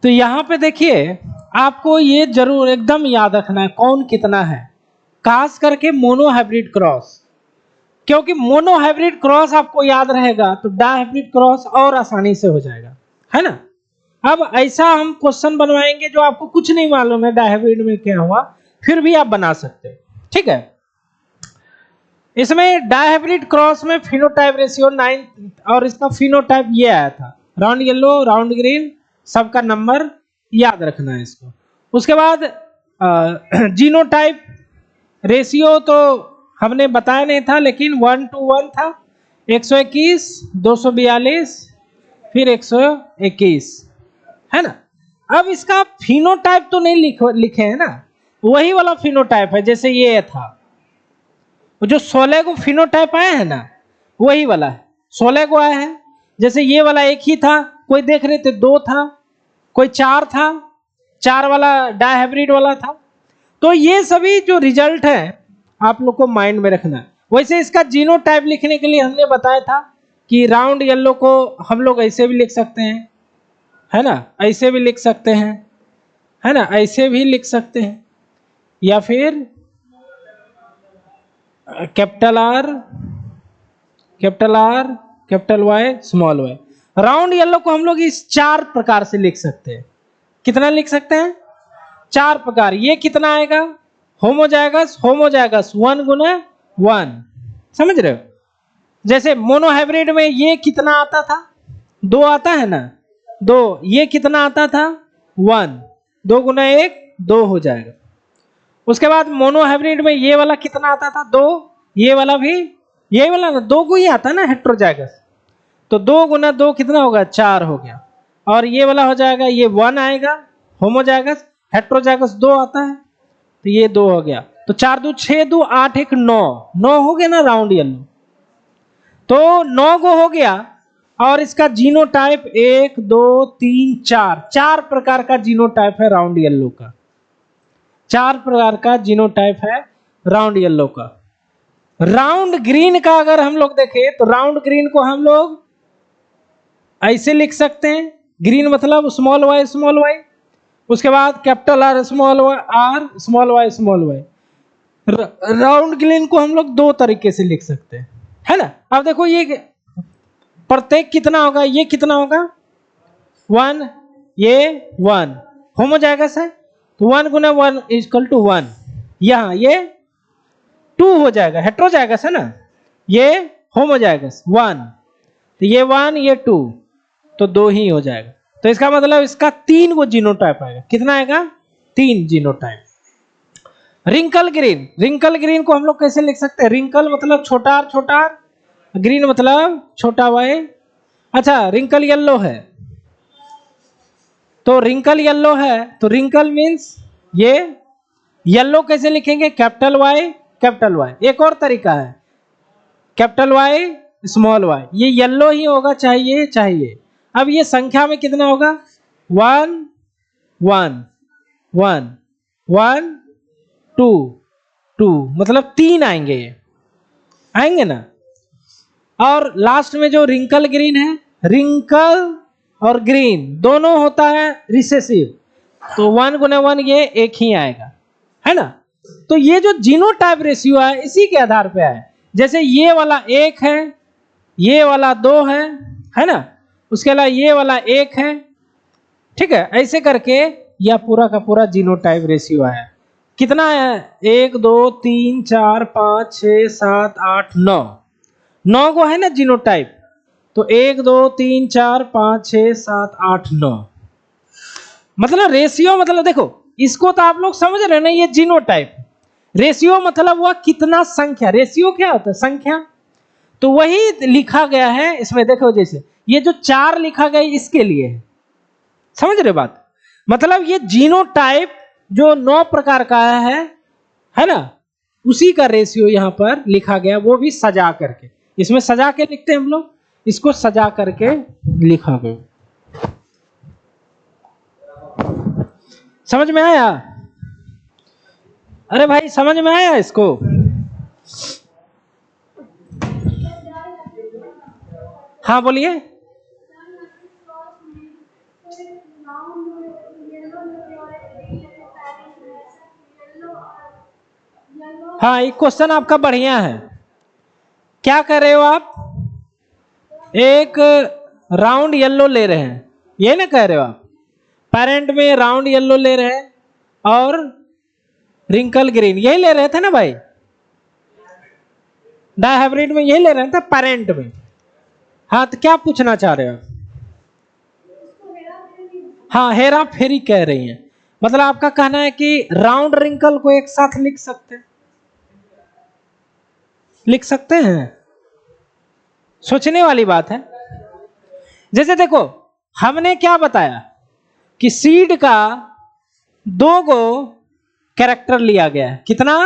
तो यहाँ पे देखिए आपको ये जरूर एकदम याद रखना है कौन कितना है, खास करके मोनोहाइब्रिड क्रॉस, क्योंकि मोनोहाइब्रिड क्रॉस आपको याद रहेगा तो डायहाइब्रिड क्रॉस और आसानी से हो जाएगा, है ना। अब ऐसा हम क्वेश्चन बनवाएंगे जो आपको कुछ नहीं मालूम है डायहाइब्रिड में क्या हुआ, फिर भी आप बना सकते हैं, ठीक है। इसमें डायहाइब्रिड क्रॉस में फिनोटाइप रेशियो 9 और इसका फिनोटाइप ये आया था, राउंड येलो राउंड ग्रीन, सबका नंबर याद रखना है इसको। उसके बाद जीनोटाइप रेशियो तो हमने बताया नहीं था, लेकिन 1:1 था, 121, 242, फिर 121, है ना। अब इसका फिनोटाइप तो नहीं लिखे हैं ना, वही वाला फिनोटाइप है जैसे ये था, जो 16 को फिनोटाइप आया है ना वही वाला है, 16 को आया है। जैसे ये वाला एक ही था, कोई देख रहे थे 2 था, कोई 4 था, 4 वाला डायहाइब्रिड वाला था। तो ये सभी जो रिजल्ट है आप लोग को माइंड में रखना है। वैसे इसका जीनोटाइप लिखने के लिए हमने बताया था कि राउंड येलो को हम लोग ऐसे भी लिख सकते हैं, है ना, ऐसे भी लिख सकते हैं, है ना, ऐसे भी लिख सकते हैं, या फिर capital R capital Y small Y. Round yellow को हम लोग इस 4 प्रकार से लिख सकते हैं। कितना लिख सकते हैं? 4 प्रकार। ये कितना आएगा? होमोजाइगस 1 गुना 1, समझ रहे हो। जैसे मोनोहाइब्रिड में ये कितना आता था? 2 आता है ना, 2। ये कितना आता था? 1, 2 गुना 1 2 हो जाएगा। उसके बाद मोनोहाइब्रिड में ये वाला कितना आता था? 2। ये वाला भी, ये वाला ना 2 को ही आता ना हेट्रोजाइगस, तो 2 गुना 2 कितना होगा? 4 हो गया। और ये वाला हो जाएगा, ये 1 आएगा होमोजाइगस, हेट्रोजाइगस 2 आता है, तो ये 2 हो गया। तो 4 2 6 2 8 1 9 हो गया ना राउंड येलो। तो 9 को हो गया। और इसका जीनोटाइप 1 2 3 4 प्रकार का जीनोटाइप है राउंड येलो का, 4 प्रकार का जीनोटाइप है राउंड येलो का। राउंड ग्रीन का अगर हम लोग देखें तो राउंड ग्रीन को हम लोग ऐसे लिख सकते हैं, ग्रीन मतलब स्मॉल वाई, उसके बाद capital R small Y small Y. Round green को हम लोग 2 तरीके से लिख सकते हैं, है ना। अब देखो ये प्रत्येक कितना होगा, ये कितना होगा? 1, ये 1 होमोजाइगस है, तो 1 गुना 1 इक्वल टू 1। यहाँ ये 2 हो जाएगा, हेट्रोजाइगस है ना, ये होमोजाइगस 1, तो ये 1 ये 2, तो 2 ही हो जाएगा। तो इसका मतलब इसका 3 को जीनोटाइप आएगा। कितना आएगा? 3 जीनोटाइप। रिंकल ग्रीन को हम लोग कैसे लिख सकते हैं? रिंकल मतलब छोटा आर, ग्रीन मतलब छोटा वाई। अच्छा, रिंकल येलो है, तो रिंकल येलो है, तो रिंकल मीन्स ये येलो कैसे लिखेंगे? Capital Y. एक और तरीका है, कैपिटल वाई स्मॉल वाई, ये येलो ही होगा चाहिए। अब ये संख्या में कितना होगा? 1 1 1 1 2 2, मतलब 3 आएंगे, ये आएंगे ना। और लास्ट में जो रिंकल ग्रीन है, रिंकल और ग्रीन दोनों होता है रिसेसिव, तो 1 गुना 1 ये 1 ही आएगा, है ना। तो ये जो जीनोटाइप रेशियो है इसी के आधार पे है। जैसे ये वाला 1 है, ये वाला 2 है ना, उसके अलावा ये वाला 1 है, ठीक है। ऐसे करके यह पूरा का पूरा जीनोटाइप रेशियो है। कितना है? 1 2 3 4 5 6 7 8 9 को है ना जीनोटाइप, तो 1 2 3 4 5 6 7 8 9, मतलब रेशियो, मतलब देखो इसको तो आप लोग समझ रहे हैं ना, ये जीनोटाइप। रेशियो मतलब हुआ कितना संख्या, रेशियो क्या होता है? संख्या। तो वही लिखा गया है इसमें, देखो जैसे ये जो 4 लिखा गया इसके लिए है, समझ रहे बात। मतलब ये जीनोटाइप जो 9 प्रकार का है ना, उसी का रेशियो यहां पर लिखा गया, वो भी सजा करके। इसमें सजा के लिखते हैं हम लोग, इसको सजा करके लिखा गया। समझ में आया? अरे भाई समझ में आया इसको? हाँ बोलिए। हाँ, ये क्वेश्चन आपका बढ़िया है। क्या कर रहे हो आप? एक राउंड येलो ले रहे हैं, ये ना कह रहे हो आप? पेरेंट में राउंड येलो ले रहे हैं और रिंकल ग्रीन यही ले रहे थे ना भाई? डायहाइब्रिड में यही ले रहे थे पेरेंट में। हाँ, तो क्या पूछना चाह रहे हो? हाँ, हेरा फेरी कह रही हैं। मतलब आपका कहना है कि राउंड रिंकल को एक साथ लिख सकते हैं? लिख सकते हैं? सोचने वाली बात है। जैसे देखो, हमने क्या बताया कि सीड का 2 गो कैरेक्टर लिया गया है। कितना?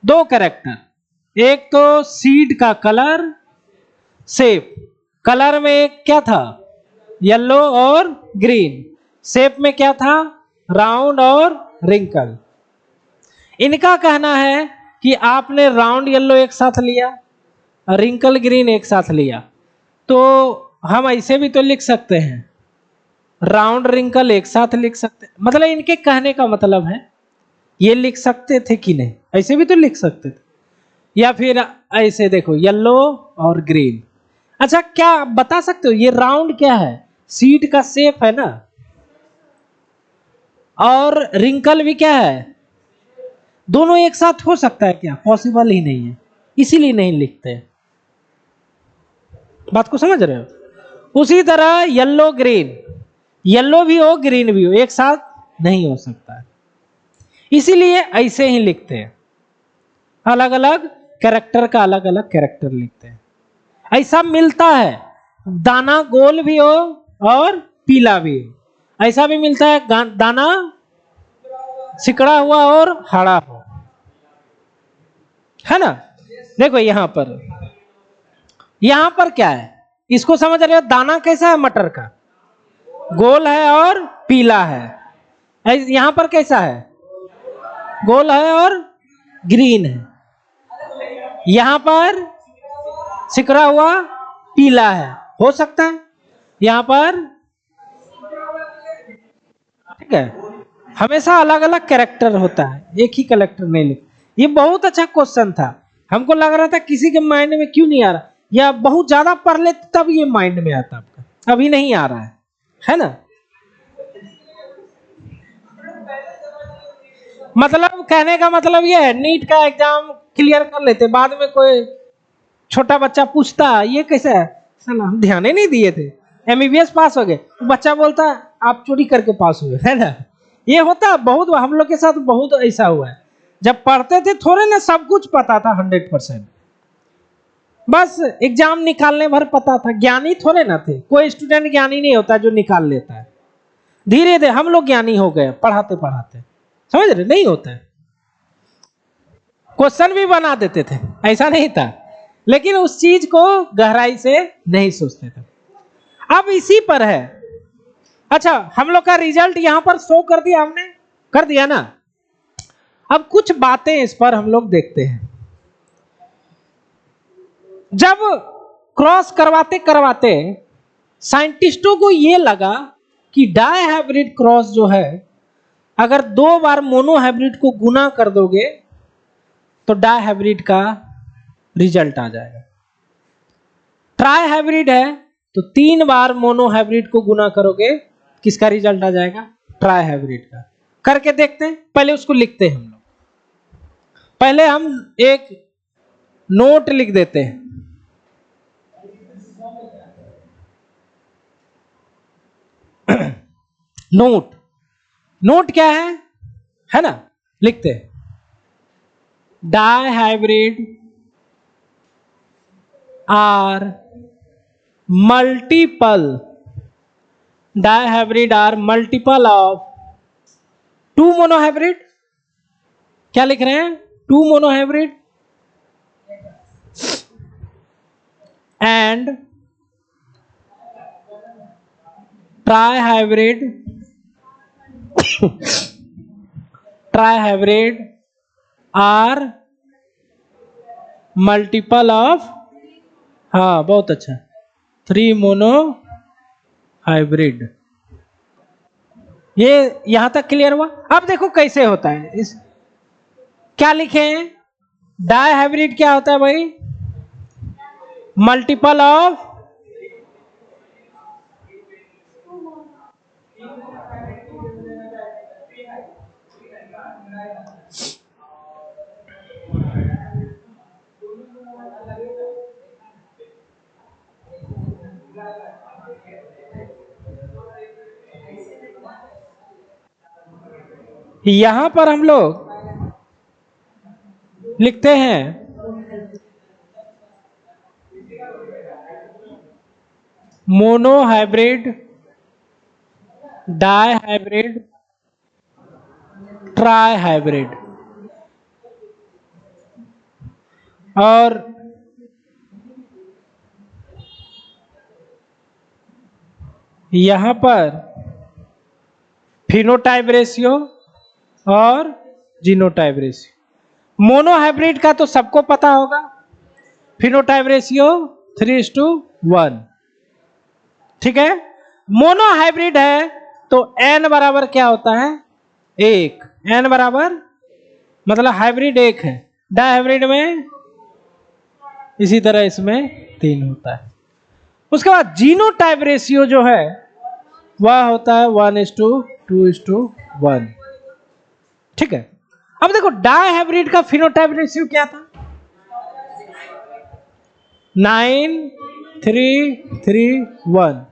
2 कैरेक्टर। एक तो सीड का कलर, शेप। कलर में क्या था? येलो और ग्रीन। शेप में क्या था? राउंड और रिंकल। इनका कहना है कि आपने राउंड येलो एक साथ लिया, रिंकल ग्रीन एक साथ लिया, तो हम ऐसे भी तो लिख सकते हैं, राउंड रिंकल एक साथ लिख सकते हैं। मतलब इनके कहने का मतलब है ये लिख सकते थे कि नहीं, ऐसे भी तो लिख सकते थे। या फिर ऐसे देखो, येलो और ग्रीन। अच्छा, क्या आप बता सकते हो ये राउंड क्या है? सीट का शेप है ना, और रिंकल भी क्या है? दोनों एक साथ हो सकता है क्या? पॉसिबल ही नहीं है, इसीलिए नहीं लिखते। बात को समझ रहे हो? उसी तरह येलो ग्रीन, येलो भी हो ग्रीन भी हो, एक साथ नहीं हो सकता है, इसीलिए ऐसे ही लिखते हैं। अलग अलग कैरेक्टर का अलग अलग कैरेक्टर लिखते हैं। ऐसा मिलता है, दाना गोल भी हो और पीला भी हो। ऐसा भी मिलता है दाना सिकड़ा हुआ और हरा हो, है ना? देखो यहां पर क्या है, इसको समझ रहे हो? दाना कैसा है? मटर का गोल है और पीला है। यहां पर कैसा है? गोल है और ग्रीन है। यहां पर सिकड़ा हुआ पीला है, हो सकता है यहां पर। ठीक है, हमेशा अलग अलग कैरेक्टर होता है, एक ही कैरेक्टर नहीं लिख। ये बहुत अच्छा क्वेश्चन था, हमको लग रहा था किसी के माइंड में क्यों नहीं आ रहा, या बहुत ज्यादा पढ़ लेते तब ये माइंड में आता आपका, अभी नहीं आ रहा है ना? मतलब कहने का मतलब ये है, नीट का एग्जाम क्लियर कर लेते, बाद में कोई छोटा बच्चा पूछता ये कैसे है, साला हम ध्यान ही नहीं दिए थे, एमबीबीएस पास हो गए, तो बच्चा बोलता आप चोरी करके पास हुए, है ना? ये होता बहुत, हम लोग के साथ बहुत ऐसा हुआ है। जब पढ़ते थे थोड़े ना सब कुछ पता था 100%, बस एग्जाम निकालने भर पता था, ज्ञानी थोड़े ना थे। कोई स्टूडेंट ज्ञानी नहीं होता जो निकाल लेता है। धीरे धीरे हम लोग ज्ञानी हो गए पढ़ाते पढ़ाते, समझ रहे? नहीं होता है, क्वेश्चन भी बना देते थे, ऐसा नहीं था, लेकिन उस चीज को गहराई से नहीं सोचते थे। अब इसी पर है। अच्छा, हम लोग का रिजल्ट यहां पर शो कर दिया हमने, कर दिया ना? अब कुछ बातें इस पर हम लोग देखते हैं। जब क्रॉस करवाते करवाते साइंटिस्टों को यह लगा कि डाई हाइब्रिड क्रॉस जो है, अगर 2 बार मोनो हाइब्रिड को गुना कर दोगे तो डाई हाइब्रिड का रिजल्ट आ जाएगा। ट्राई हाइब्रिड है तो 3 बार मोनो हाइब्रिड को गुना करोगे, किसका रिजल्ट आ जाएगा? ट्राई हाइब्रिड का। करके देखते हैं, पहले उसको लिखते हैं हम लोग। पहले हम एक नोट लिख देते हैं। नोट क्या है ना? लिखते हैं, dihybrid are multiple, dihybrid are multiple of 2 monohybrid. क्या लिख रहे हैं? 2 monohybrid and trihybrid are multiple of, हाँ बहुत अच्छा, 3 मोनो हाइब्रिड। ये यहां तक क्लियर हुआ। अब देखो कैसे होता है। इस क्या लिखे हैं, डाई हाइब्रिड क्या होता है भाई, मल्टीपल ऑफ यहां पर हम लोग लिखते हैं monohybrid, dihybrid, trihybrid. और यहां पर फिनोटाइप रेशियो और जीनोटाइप रेशियो। मोनो हाइब्रिड का तो सबको पता होगा, फिनोटाइप रेशियो 3:1। ठीक है, मोनो हाइब्रिड है तो n बराबर क्या होता है, 1। n बराबर मतलब हाइब्रिड 1 है, डाई हाइब्रिड में इसी तरह इसमें 3 होता है। उसके बाद जीनोटाइप रेशियो जो है वह होता है 1:2:1। ठीक है, अब देखो डाई हाइब्रिड का फिनोटाइप रेशियो क्या था, 9:3:1।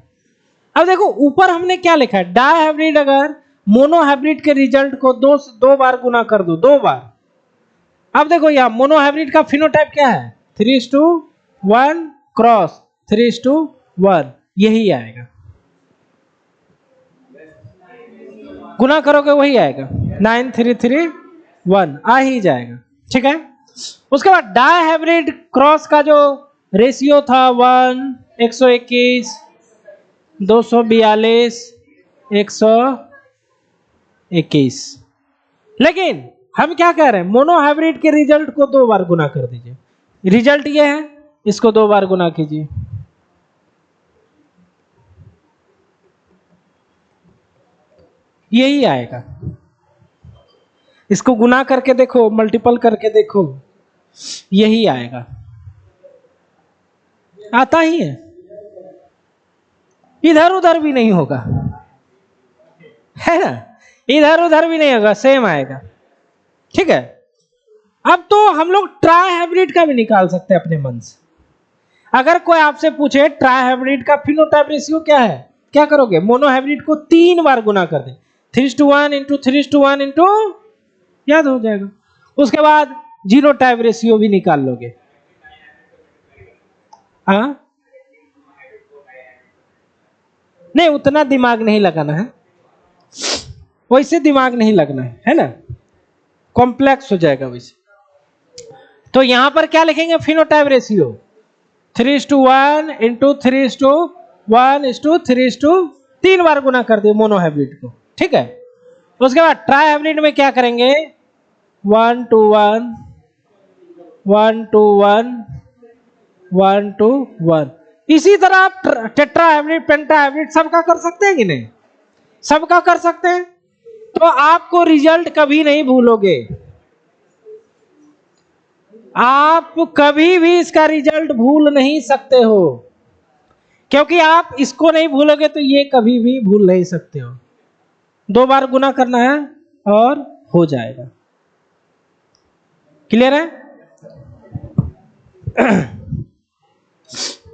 अब देखो ऊपर हमने क्या लिखा है, डाई हाइब्रिड अगर मोनो हाइब्रिड के रिजल्ट को दो बार गुना कर दो, 2 बार। अब देखो यहां मोनो हाइब्रिड का फिनोटाइप क्या है, 3:1 क्रॉस 3:1, यही आएगा। गुना करोगे वही आएगा, 9:3:1 आ ही जाएगा। ठीक है, उसके बाद डाई हाइब्रिड क्रॉस का जो रेशियो था 1, 121, 242, 121। लेकिन हम क्या कह रहे हैं, मोनो हाइब्रिड के रिजल्ट को 2 बार गुना कर दीजिए। रिजल्ट ये है, इसको 2 बार गुना कीजिए, यही आएगा। इसको गुना करके देखो, मल्टीपल करके देखो, यही आएगा। आता ही है, इधर उधर भी नहीं होगा, है ना, इधर उधर भी नहीं होगा, सेम आएगा। ठीक है, अब तो हम लोग ट्राई हाइब्रिड का भी निकाल सकते हैं अपने मन से। अगर कोई आपसे पूछे ट्राई हाइब्रिड का फिनोटाइप रेशियो क्या है, क्या करोगे, मोनो हाइब्रिड को 3 बार गुना कर दे, 3:1 इंटू 3:1 इंटू, याद हो जाएगा। उसके बाद जीनोटाइप रेशियो भी निकाल लोगे। हाँ, नहीं उतना दिमाग नहीं लगाना है, वैसे दिमाग नहीं लगना है ना, कॉम्प्लेक्स हो जाएगा वैसे। तो यहां पर क्या लिखेंगे, फिनोटाइप रेशियो 3:1 इंटू 3:1:3:, 3 बार गुना कर दिए मोनो हाइब्रिड को। ठीक है, उसके बाद ट्राई हाइब्रिड में क्या करेंगे, 1:1, 1:1, 1:1। इसी तरह आप टेट्रा हाइब्रिड, पेंटा हाइब्रिड सबका कर सकते हैं कि नहीं, सबका कर सकते हैं। तो आपको रिजल्ट कभी नहीं भूलोगे, आप कभी भी इसका रिजल्ट भूल नहीं सकते हो, क्योंकि आप इसको नहीं भूलोगे तो ये कभी भी भूल नहीं सकते हो। 2 बार गुना करना है और हो जाएगा। क्लियर है?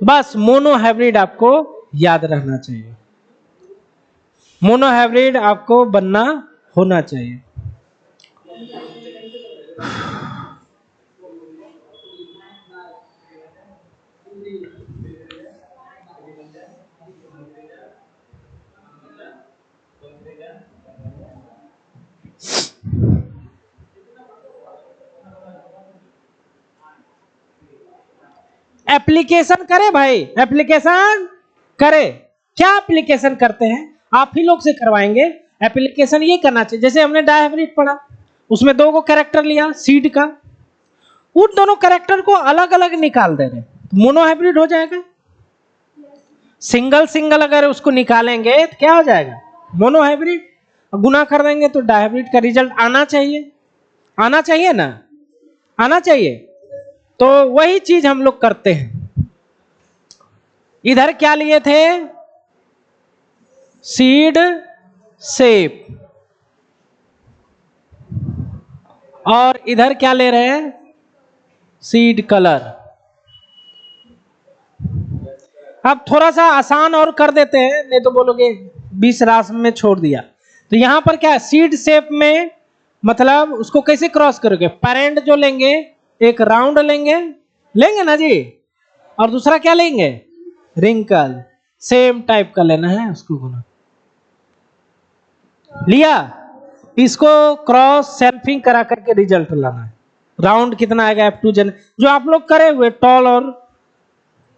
बस मोनो हाइब्रिड आपको याद रहना चाहिए, मोनो हाइब्रिड आपको बनना होना चाहिए। एप्लीकेशन करे भाई, एप्लीकेशन करे। क्या एप्लीकेशन करते हैं, आप ही लोग से करवाएंगे। एप्लीकेशन ये करना चाहिए, जैसे हमने डाई हाइब्रिड पढ़ा, उसमें 2 को कैरेक्टर लिया सीड का, उन दोनों कैरेक्टर को अलग अलग निकाल दे रहे, मोनो हाइब्रिड हो जाएगा। सिंगल सिंगल अगर उसको निकालेंगे तो क्या हो जाएगा, मोनो हाइब्रिड। गुना कर देंगे तो डायहाइब्रिड का रिजल्ट आना चाहिए, आना चाहिए ना, आना चाहिए। तो वही चीज हम लोग करते हैं। इधर क्या लिए थे, सीड शेप, और इधर क्या ले रहे हैं, सीड कलर। अब थोड़ा सा आसान और कर देते हैं, नहीं तो बोलोगे 20 रास में छोड़ दिया। तो यहां पर क्या है, सीड शेप में मतलब उसको कैसे क्रॉस करोगे, पेरेंट जो लेंगे एक राउंड लेंगे, लेंगे ना जी, और दूसरा क्या लेंगे, रिंकल, सेम टाइप का लेना है उसको गुना लिया। इसको क्रॉस सेल्फिंग करा करके रिजल्ट लाना है। राउंड कितना आएगा F2 जन, जो आप लोग करे हुए टॉल और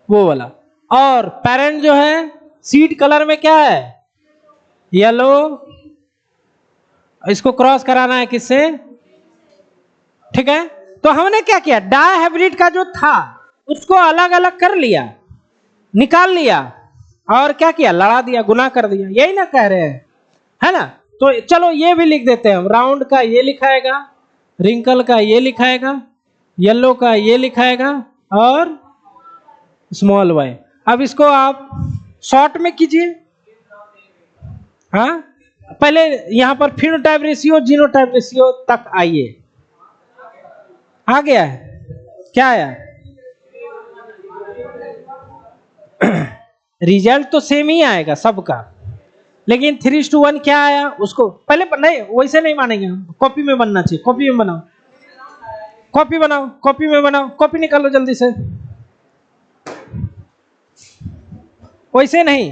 वो वाला। और पेरेंट जो है सीड कलर में क्या है, येलो, इसको क्रॉस कराना है किससे, ठीक है। तो हमने क्या किया, डायहाइब्रिड का जो था उसको अलग अलग कर लिया, निकाल लिया, और क्या किया, लड़ा दिया, गुना कर दिया, यही ना कह रहे हैं, है ना। तो चलो ये भी लिख देते हैं हम, राउंड का ये लिखाएगा, रिंकल का ये लिखाएगा, येलो का ये लिखाएगा, और स्मॉल वाई। अब इसको आप शॉर्ट में कीजिए। हाँ, पहले यहां पर फिनोटाइप रेशियो जीनोटाइप रेशियो तक आइए। आ गया है, क्या आया, रिजल्ट तो सेम ही आएगा सबका, लेकिन 3:1 क्या आया उसको पहले नहीं, वैसे नहीं मानेंगे, कॉपी में बनना चाहिए, कॉपी में बनाओ, कॉपी बनाओ, कॉपी में बनाओ, कॉपी निकालो जल्दी से, वैसे नहीं,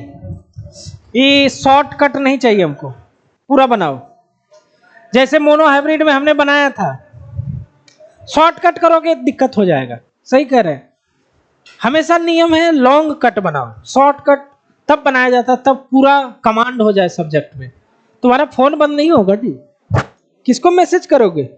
ये शॉर्टकट नहीं चाहिए हमको, पूरा बनाओ जैसे मोनो हाइब्रिड में हमने बनाया था। शॉर्टकट करोगे दिक्कत हो जाएगा, सही कह रहे हैं। हमेशा नियम है लॉन्ग कट बनाओ, शॉर्टकट तब बनाया जाता तब पूरा कमांड हो जाए सब्जेक्ट में। तुम्हारा फोन बंद नहीं होगा जी, किसको मैसेज करोगे,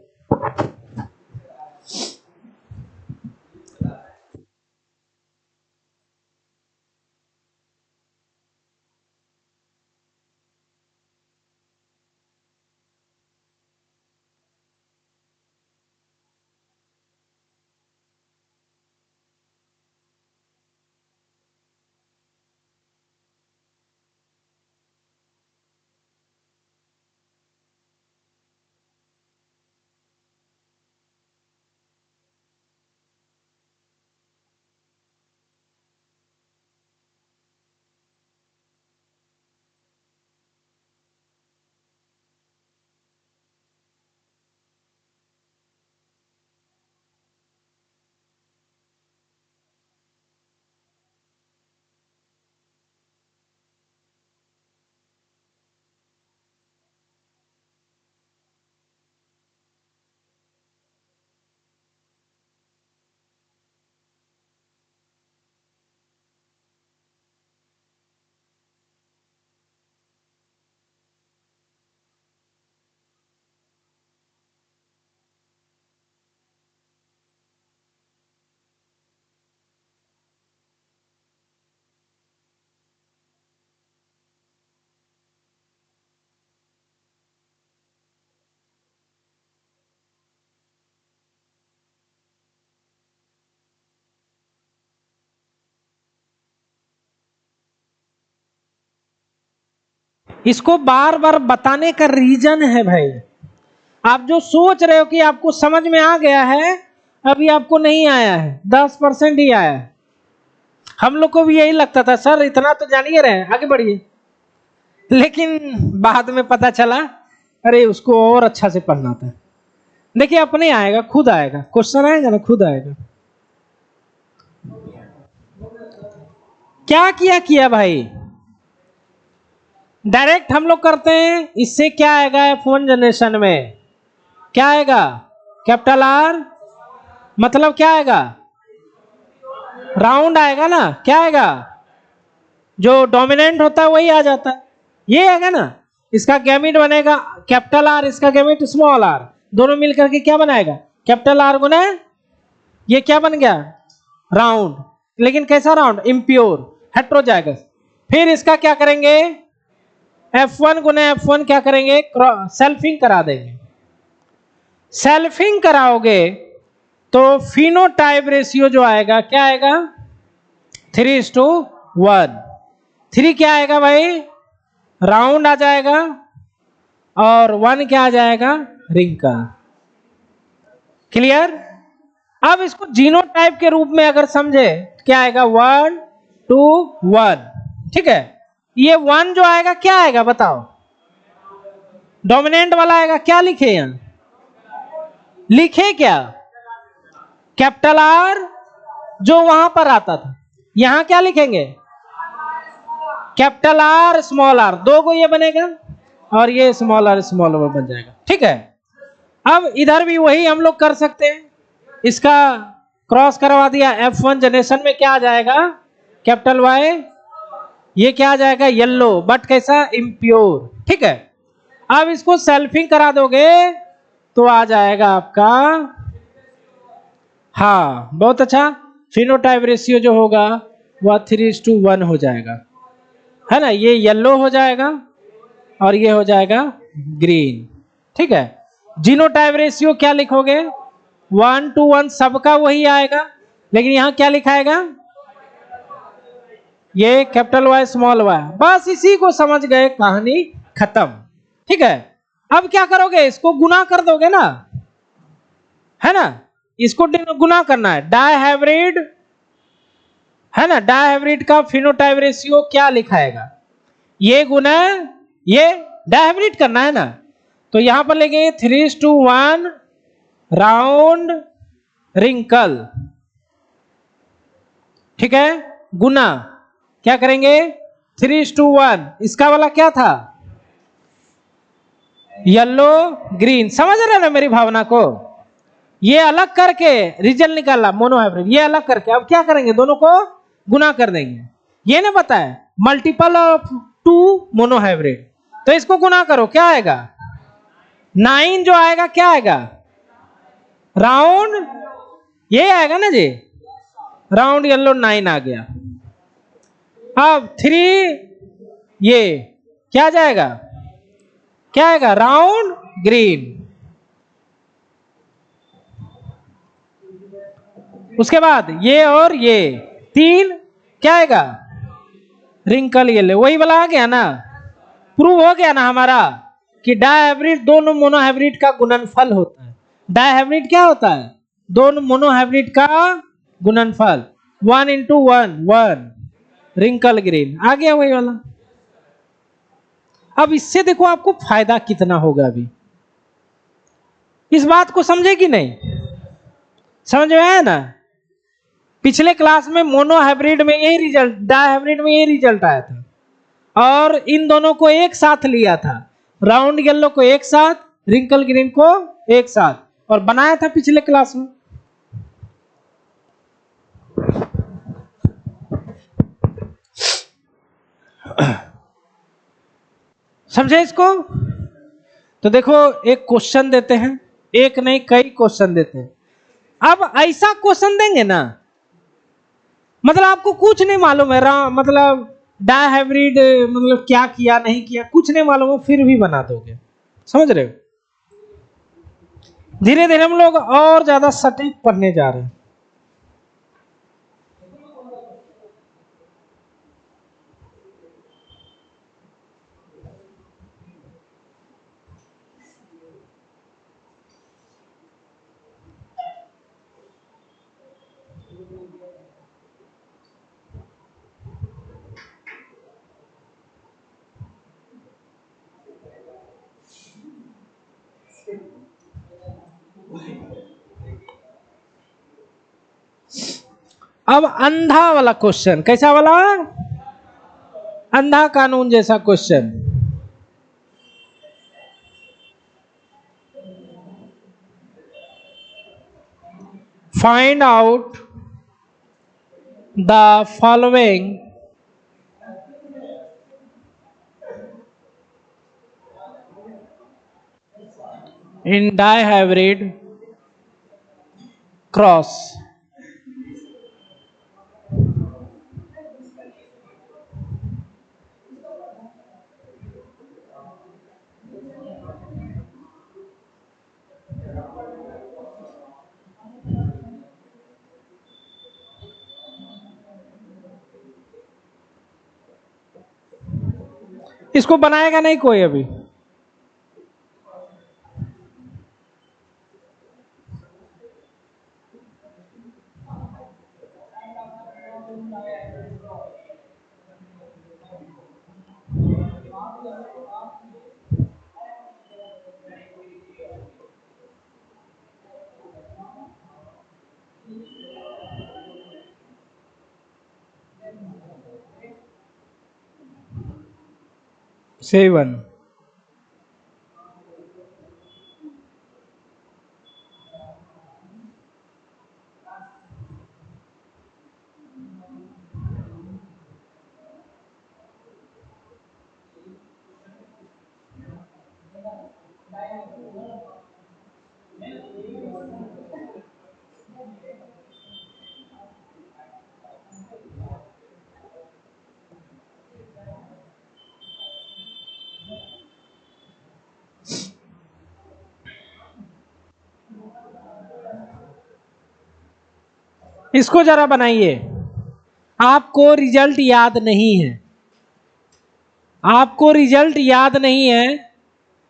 इसको बार बार बताने का रीजन है भाई, आप जो सोच रहे हो कि आपको समझ में आ गया है, अभी आपको नहीं आया है, 10% ही आया है। हम लोग को भी यही लगता था सर इतना तो जान ही रहे हैं, आगे बढ़िए, लेकिन बाद में पता चला अरे उसको और अच्छा से पढ़ना था। देखिए अपने आएगा, खुद आएगा, क्वेश्चन आएगा ना खुद आएगा। क्या किया किया भाई, डायरेक्ट हम लोग करते हैं, इससे क्या आएगा F1 जनरेशन में, क्या आएगा, कैपिटल आर, मतलब क्या आएगा, राउंड आएगा ना, क्या आएगा, जो डोमिनेंट होता है वही आ जाता है, ये आएगा ना। इसका गैमिट बनेगा कैपिटल आर, इसका गैमिट स्मॉल आर, दोनों मिलकर के क्या बनाएगा, कैपिटल आर गुना ये क्या बन गया, राउंड। लेकिन कैसा राउंड, इम्प्योर, हेट्रोजाइगस। फिर इसका क्या करेंगे, F1 गुने F1 क्या करेंगे, सेल्फिंग करा देंगे। सेल्फिंग कराओगे तो फिनोटाइप रेशियो जो आएगा क्या आएगा, 3:1। 3 क्या आएगा भाई, राउंड आ जाएगा, और 1 क्या आ जाएगा, रिंकल। क्लियर। अब इसको जीनोटाइप के रूप में अगर समझे क्या आएगा, 1 2 1। ठीक है, ये 1 जो आएगा क्या आएगा बताओ, डोमिनेंट वाला आएगा। क्या लिखे यहां, लिखे क्या, कैपिटल आर जो वहां पर आता था, यहां क्या लिखेंगे, कैपिटल आर स्मॉल आर, दो को ये बनेगा और ये स्मॉल आर बन जाएगा। ठीक है, अब इधर भी वही हम लोग कर सकते हैं, इसका क्रॉस करवा दिया, F1 जनरेशन में क्या आ जाएगा, कैपिटल वाई, ये क्या आ जाएगा, येलो, बट कैसा, इम्प्योर। ठीक है, अब इसको सेल्फिंग करा दोगे तो आ जाएगा आपका, हाँ बहुत अच्छा, फिनोटाइप रेशियो जो होगा वह 3:1 हो जाएगा, है ना। ये येलो हो जाएगा और ये हो जाएगा ग्रीन। ठीक है, जीनोटाइप रेशियो क्या लिखोगे, 1:1, सबका वही आएगा, लेकिन यहां क्या लिखाएगा, ये कैपिटल वाई स्मॉल वाई। बस इसी को समझ गए, कहानी खत्म। ठीक है, अब क्या करोगे, इसको गुना कर दोगे ना, है ना, इसको गुना करना है, डायहाइब्रिड, है ना, डायहाइब्रिड का फिनोटाइप रेशियो क्या लिखाएगा, ये गुना ये, डायहाइब्रिड करना है ना, तो यहां पर लेंगे 3:1 राउंड रिंकल। ठीक है, गुना क्या करेंगे, 3:1, इसका वाला क्या था, येलो ग्रीन। समझ रहे ना मेरी भावना को, ये अलग करके रिजल्ट निकाला मोनोहाइब्रिड, ये अलग करके अब क्या करेंगे, दोनों को गुना कर देंगे। ये नहीं पता है, मल्टीपल ऑफ 2 मोनोहाइब्रिड, तो इसको गुना करो क्या आएगा, 9 जो आएगा क्या आएगा, राउंड, ये आएगा ना जी, राउंड येलो 9 आ गया। अब 3 ये क्या जाएगा, क्या आएगा, राउंड ग्रीन। उसके बाद ये और ये 3 क्या आएगा, रिंकल येलो, वही वाला आ गया ना, प्रूव हो गया ना हमारा कि डायहाइब्रिड दोनों मोनोहाइब्रिड का गुणनफल होता है। डायहाइब्रिड क्या होता है, दोनों मोनोहाइब्रिड का गुणनफल, 1:1 1, रिंकल ग्रीन आ गया वही वाला। अब इससे देखो आपको फायदा कितना होगा, अभी इस बात को समझे कि नहीं, समझ में आया ना। पिछले क्लास में मोनोहाइब्रिड में यही रिजल्ट, डायहाइब्रिड में यही रिजल्ट आया था, और इन दोनों को एक साथ लिया था, राउंड येलो को एक साथ, रिंकल ग्रीन को एक साथ, और बनाया था पिछले क्लास में। समझे इसको। तो देखो एक क्वेश्चन देते हैं, एक नहीं कई क्वेश्चन देते हैं। अब ऐसा क्वेश्चन देंगे ना, मतलब आपको कुछ नहीं मालूम है, मतलब डायहाइब्रिड मतलब क्या किया नहीं किया कुछ नहीं मालूम है, फिर भी बना दोगे। समझ रहे हो, धीरे धीरे हम लोग और ज्यादा सटीक पढ़ने जा रहे हैं। अब अंधा वाला क्वेश्चन, कैसा वाला, अंधा कानून जैसा question. Find out the following in dihybrid cross. इसको बनाएगा नहीं कोई अभी? सेवन। इसको जरा बनाइए। आपको रिजल्ट याद नहीं है, आपको रिजल्ट याद नहीं है।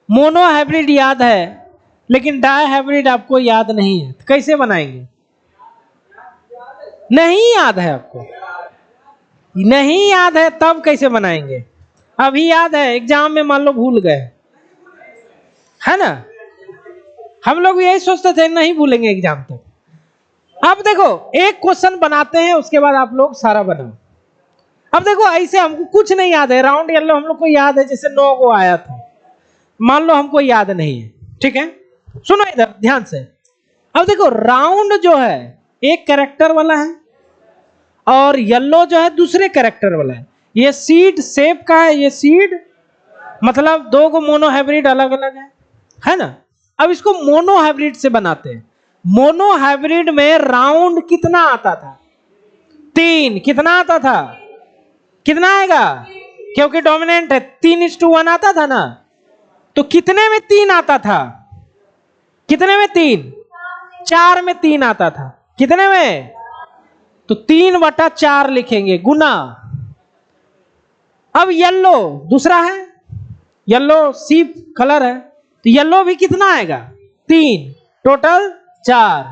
मोनो हाइब्रिड याद है लेकिन डाई हाइब्रिड आपको याद नहीं है, तो कैसे बनाएंगे? नहीं याद है आपको, नहीं याद है तब कैसे बनाएंगे? अभी याद है, एग्जाम में मान लो भूल गए, है ना? हम लोग भी यही सोचते थे नहीं भूलेंगे एग्जाम तक। अब देखो एक क्वेश्चन बनाते हैं उसके बाद आप लोग सारा बनाओ। अब देखो ऐसे हमको कुछ नहीं याद है, राउंड येलो हम लोग को याद है जैसे 9 को आया था, मान लो हमको याद नहीं है, ठीक है? सुनो इधर ध्यान से। अब देखो राउंड जो है एक कैरेक्टर वाला है और येलो जो है दूसरे कैरेक्टर वाला है। ये सीड शेप का है, ये सीड मतलब दो को मोनो हाइब्रिड अलग अलग है ना? अब इसको मोनो हाइब्रिड से बनाते हैं। मोनो हाइब्रिड में राउंड कितना आता था? 3। कितना आता था? कितना आएगा? क्योंकि डोमिनेंट है 3:1 आता था ना, तो कितने में 3 आता था? कितने में 3? 4 में 3 आता था। कितने में? तो 3/4 लिखेंगे गुना। अब येलो दूसरा है, येलो सीप कलर है, तो येलो भी कितना आएगा? 3, टोटल 4,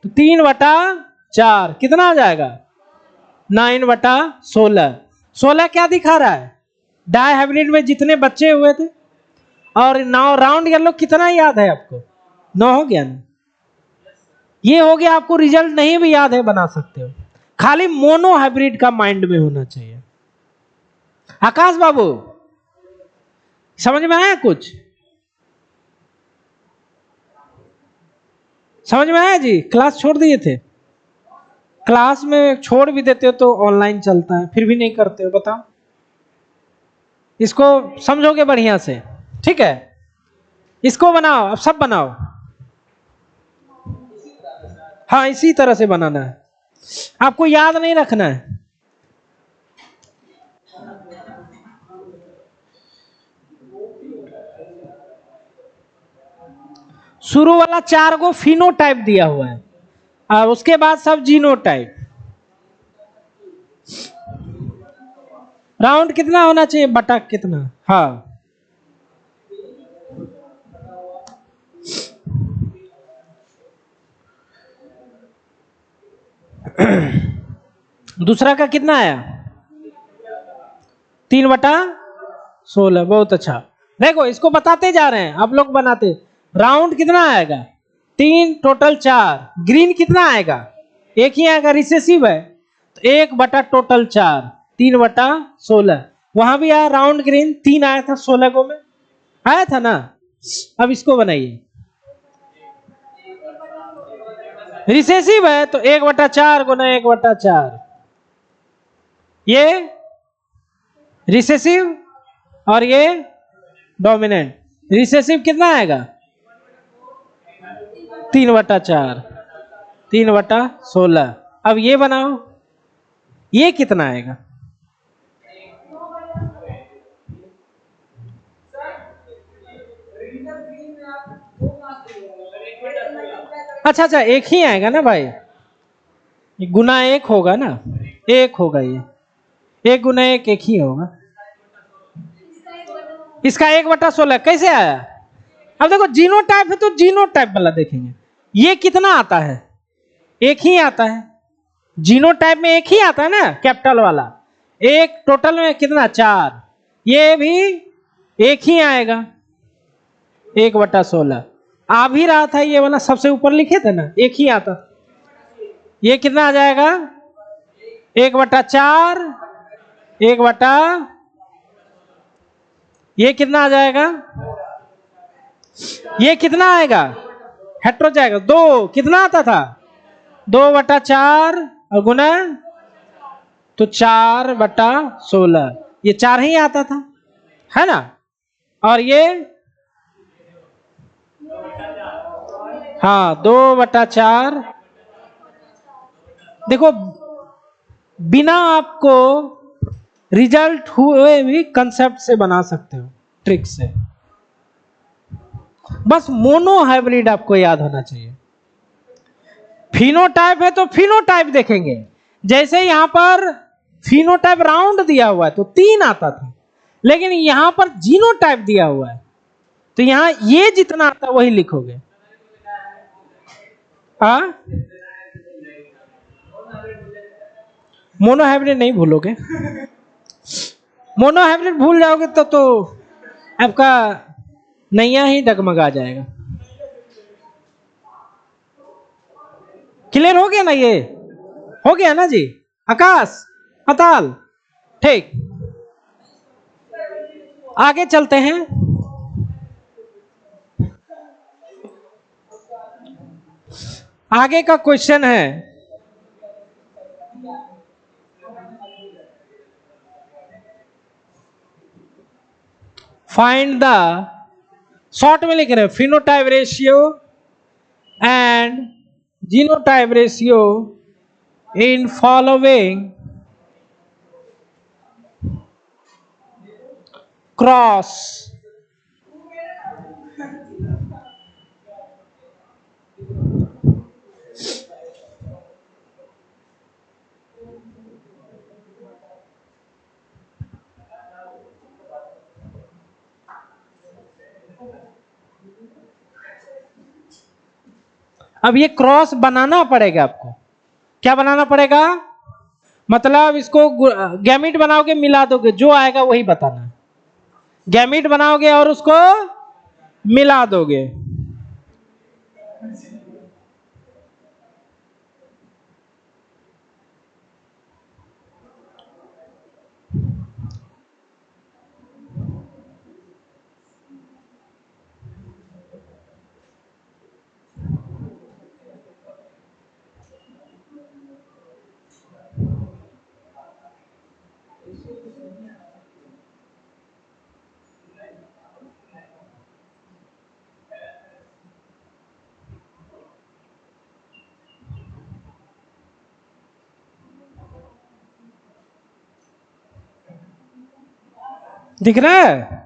तो 3/4 कितना आ जाएगा? 9/16। 16 क्या दिखा रहा है? डाई हाइब्रिड में जितने बच्चे हुए थे। और नाउ राउंड येलो कितना याद है आपको? 9 हो गया ना? ये हो गया। आपको रिजल्ट नहीं भी याद है बना सकते हो, खाली मोनो हाइब्रिड का माइंड में होना चाहिए। आकाश बाबू समझ में आया? कुछ समझ में आया जी? क्लास छोड़ दिए थे? क्लास में छोड़ भी देते हो तो ऑनलाइन चलता है, फिर भी नहीं करते हो, बताओ। इसको समझोगे बढ़िया से, ठीक है? इसको बनाओ, अब सब बनाओ। हाँ इसी तरह से बनाना है, आपको याद नहीं रखना है। शुरू वाला 4 को फिनोटाइप दिया हुआ है और उसके बाद सब जीनोटाइप। राउंड कितना होना चाहिए बटा कितना? हाँ दूसरा का कितना आया? 3/16। बहुत अच्छा। देखो इसको बताते जा रहे हैं, आप लोग बनाते। राउंड कितना आएगा? 3, टोटल 4। ग्रीन कितना आएगा? एक ही आएगा, रिसेसिव है, तो 1/4 3/16। वहां भी आया राउंड ग्रीन, 3 आया था 16 को में, आया था ना? अब इसको बनाइए। रिसेसिव है तो 1/4 गुना 1/4, ये रिसेसिव और ये डोमिनेंट। रिसेसिव कितना आएगा? 3/4 3/16। अब ये बनाओ, ये कितना आएगा? अच्छा अच्छा एक ही आएगा ना भाई, गुना 1 होगा ना, 1 होगा, ये 1 गुना 1 1 ही होगा। इसका 1/16 कैसे आया? अब देखो जीनोटाइप है तो जीनोटाइप वाला देखेंगे। ये कितना आता है? एक ही आता है। जीनोटाइप में एक ही आता है ना, कैपिटल वाला। एक टोटल में कितना? 4। ये भी एक ही आएगा, 1/16। आ भी रहा था ये वाला, सबसे ऊपर लिखे थे ना, एक ही आता। ये कितना आ जाएगा? 1/4, 1/, ये कितना आ जाएगा? ये कितना आएगा? हेट्रो जाएगा। 2 कितना आता था? 2/4 और गुना तो 4/16, ये 4 ही आता था, है ना। और ये हाँ 2/4। देखो बिना आपको रिजल्ट हुए भी कंसेप्ट से बना सकते हो, ट्रिक से। बस मोनो हाइब्रिड आपको याद होना चाहिए। फिनोटाइप है तो फिनोटाइप देखेंगे। जैसे यहां पर फिनोटाइप राउंड दिया हुआ है तो 3 आता था, लेकिन यहां पर जीनोटाइप दिया हुआ है तो यहां ये जितना आता है वही लिखोगे। मोनो हाइब्रिड नहीं भूलोगे। मोनो हाइब्रिड भूल जाओगे तो आपका नैया ही डगमगा जाएगा। क्लियर हो गया ना? ये हो गया ना जी? आकाश अताल, ठीक। आगे चलते हैं। आगे का क्वेश्चन है, फाइंड द, शॉर्ट में लिख रहे हैं, phenotype ratio and genotype ratio in following cross. अब ये क्रॉस बनाना पड़ेगा आपको। क्या बनाना पड़ेगा? मतलब इसको गैमिट बनाओगे, मिला दोगे, जो आएगा वही बताना। गैमिट बनाओगे और उसको मिला दोगे। दिख रहा है?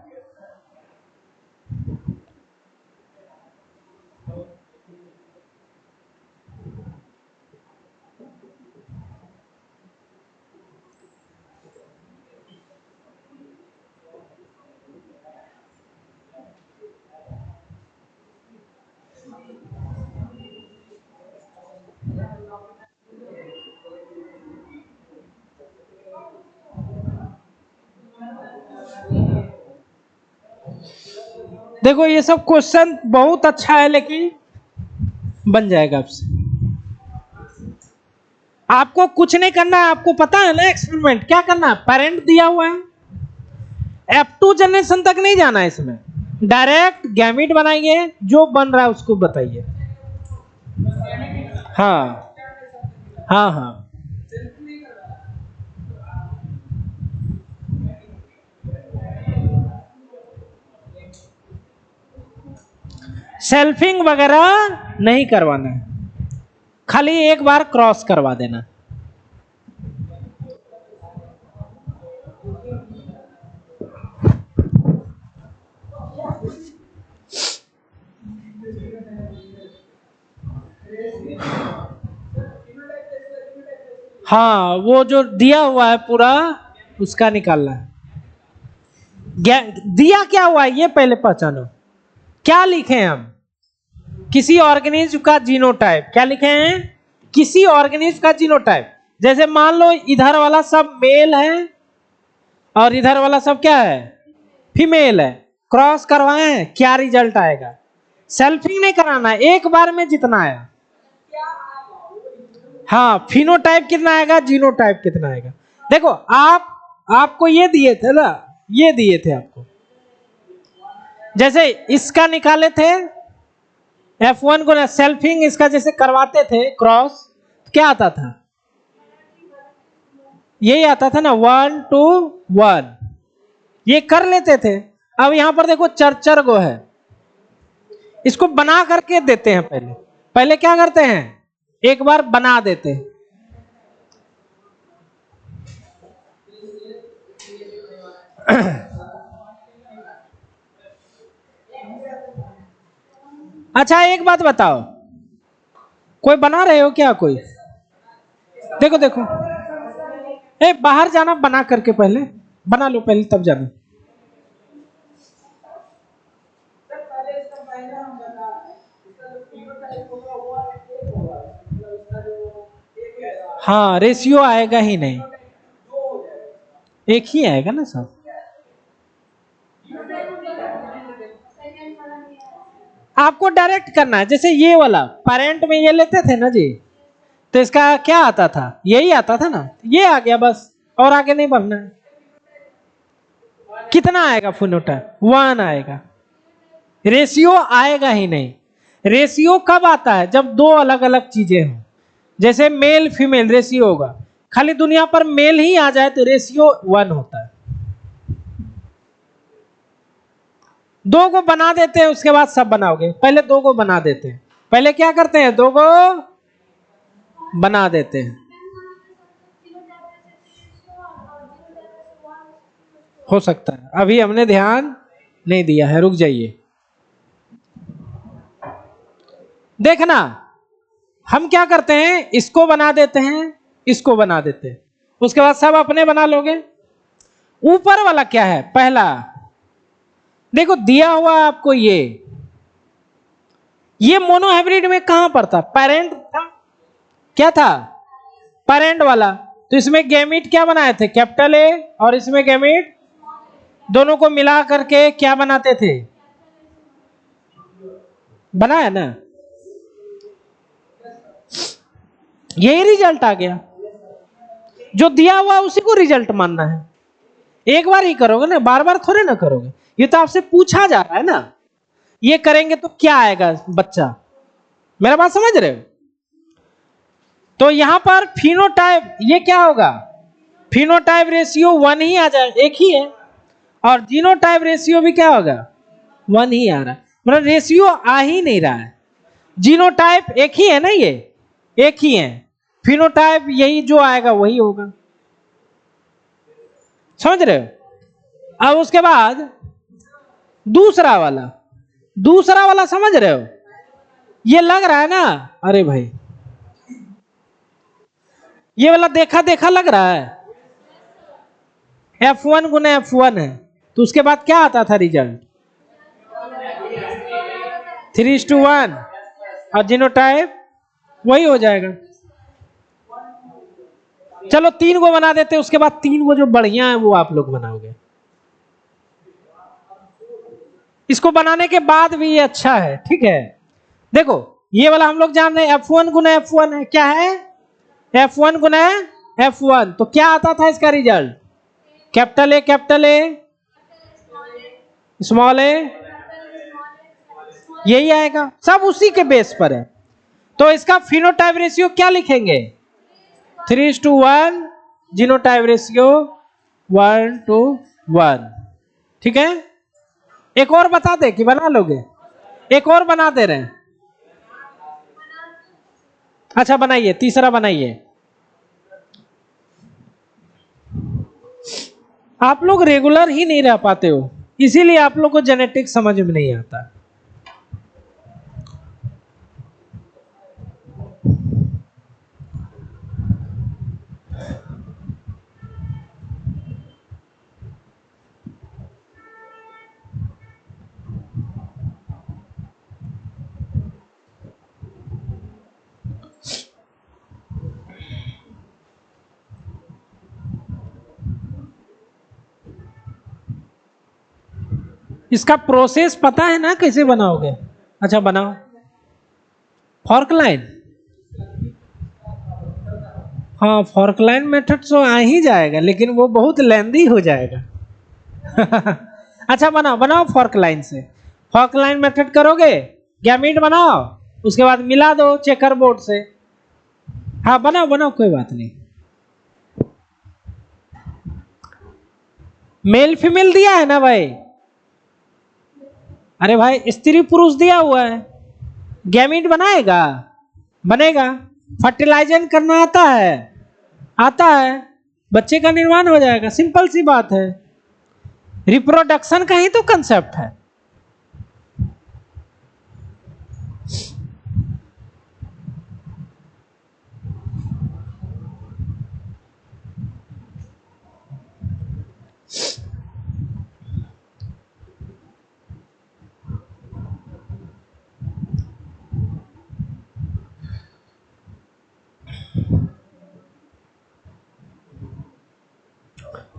देखो ये सब क्वेश्चन बहुत अच्छा है, लेकिन बन जाएगा आपसे। आपको कुछ नहीं करना है, आपको पता है ना एक्सपेरिमेंट क्या करना है। पेरेंट दिया हुआ है, F2 जनरेशन तक नहीं जाना है इसमें, डायरेक्ट गैमिट बनाइए, जो बन रहा है उसको बताइए। हाँ हाँ हाँ, सेल्फिंग वगैरह नहीं करवाना है, खाली एक बार क्रॉस करवा देना। हाँ वो जो दिया हुआ है पूरा उसका निकालना है। दिया क्या हुआ है ये पहले पहचानो। क्या लिखे हम? किसी ऑर्गेनिज्म का जीनोटाइप। क्या लिखे हैं? किसी ऑर्गेनिज्म का जीनोटाइप। जैसे मान लो इधर वाला सब मेल है और इधर वाला सब क्या है? फीमेल है। क्रॉस करवाएं, क्या रिजल्ट आएगा? सेल्फिंग नहीं कराना, एक बार में जितना आया। हाँ, फिनोटाइप कितना आएगा, जीनोटाइप कितना आएगा। देखो आपको ये दिए थे ना, ये दिए थे आपको। जैसे इसका निकाले थे F1 को ना, सेल्फिंग इसका जैसे करवाते थे क्रॉस, क्या आता था? यही आता था ना, 1 to 1, ये कर लेते थे। अब यहां पर देखो चर गो है, इसको बना करके देते हैं। पहले क्या करते हैं? एक बार बना देते हैं। अच्छा एक बात बताओ, कोई बना रहे हो क्या? कोई देखो देखो, बाहर जाना, बना करके पहले बना लो, पहले तब जाना। हाँ, रेशियो आएगा ही नहीं, एक ही आएगा ना सब। आपको डायरेक्ट करना है। जैसे ये वाला पेरेंट में ये लेते थे ना जी, तो इसका क्या आता था? यही आता था ना, ये आ गया बस, और आगे नहीं बढ़ना है। कितना आएगा फिनोटाइप? 1 आएगा। रेशियो आएगा ही नहीं। रेशियो कब आता है? जब दो अलग अलग चीजें हों। जैसे मेल फीमेल रेशियो होगा, खाली दुनिया पर मेल ही आ जाए तो रेशियो 1 होता है। दो को बना देते हैं, उसके बाद सब बनाओगे। पहले दो को बना देते हैं। पहले क्या करते हैं? दो को बना देते हैं। हो सकता है अभी हमने ध्यान नहीं दिया है, रुक जाइए। देखना, हम क्या करते हैं? इसको बना देते हैं, इसको बना देते हैं, उसके बाद सब अपने बना लोगे। ऊपर वाला क्या है? पहला देखो दिया हुआ आपको, ये मोनोहाइब्रिड में कहां पर था? पेरेंट था। क्या था? पेरेंट वाला। तो इसमें गैमीट क्या बनाए थे? कैपिटल ए, और इसमें गैमीट, दोनों को मिला करके क्या बनाते थे? बनाया ना, यही रिजल्ट आ गया। जो दिया हुआ उसी को रिजल्ट मानना है। एक बार ही करोगे ना, बार बार थोड़े ना करोगे। ये तो आपसे पूछा जा रहा है ना, ये करेंगे तो क्या आएगा बच्चा? मेरा बात समझ रहे हो? तो यहां पर फिनोटाइप ये क्या होगा? फिनोटाइप रेशियो 1 ही आ जाए, एक ही है। और जीनोटाइप रेशियो भी क्या होगा? 1 ही आ रहा है। मतलब रेशियो आ ही नहीं रहा है। जीनोटाइप एक ही है ना, ये एक ही है। फिनोटाइप यही जो आएगा वही होगा। समझ रहे हो? अब उसके बाद दूसरा वाला समझ रहे हो? ये लग रहा है ना, अरे भाई ये वाला देखा देखा लग रहा है। F1 गुना F1 है, तो उसके बाद क्या आता था रिजल्ट? 3:1। और जीनोटाइप वही हो जाएगा। चलो 3 को बना देते, उसके बाद 3 को जो बढ़िया है वो आप लोग बनाओगे। इसको बनाने के बाद भी ये अच्छा है, ठीक है। देखो ये वाला हम लोग जान रहे हैं, F1 गुना F1 है। क्या है? F1 गुना F1। तो क्या आता था इसका रिजल्ट? कैपिटल ए स्मॉल ए, यही आएगा। सब उसी के बेस पर है। तो इसका फिनोटाइप रेशियो क्या लिखेंगे? 3:1। Genotype ratio 1:1। ठीक है। एक और बता दे कि बना लोगे? एक और बना दे रहे हैं। अच्छा बनाइए, तीसरा बनाइए। आप लोग रेगुलर ही नहीं रह पाते हो, इसीलिए आप लोग को जेनेटिक्स समझ में नहीं आता। इसका प्रोसेस पता है ना कैसे बनाओगे? अच्छा बनाओ। फॉर्क लाइन, हाँ फॉर्क लाइन मेथड तो आ ही जाएगा, लेकिन वो बहुत लेंदी हो जाएगा। अच्छा बनाओ बनाओ फॉर्क लाइन से। फॉर्क लाइन मेथड करोगे, गैमीट बनाओ, उसके बाद मिला दो चेकर बोर्ड से। हाँ बनाओ बनाओ, कोई बात नहीं। मेल फीमेल दिया है ना भाई? अरे भाई स्त्री पुरुष दिया हुआ है, गैमीट बनाएगा, बनेगा। फर्टिलाइजन करना आता है? आता है, बच्चे का निर्माण हो जाएगा, सिंपल सी बात है। रिप्रोडक्शन का ही तो कंसेप्ट है।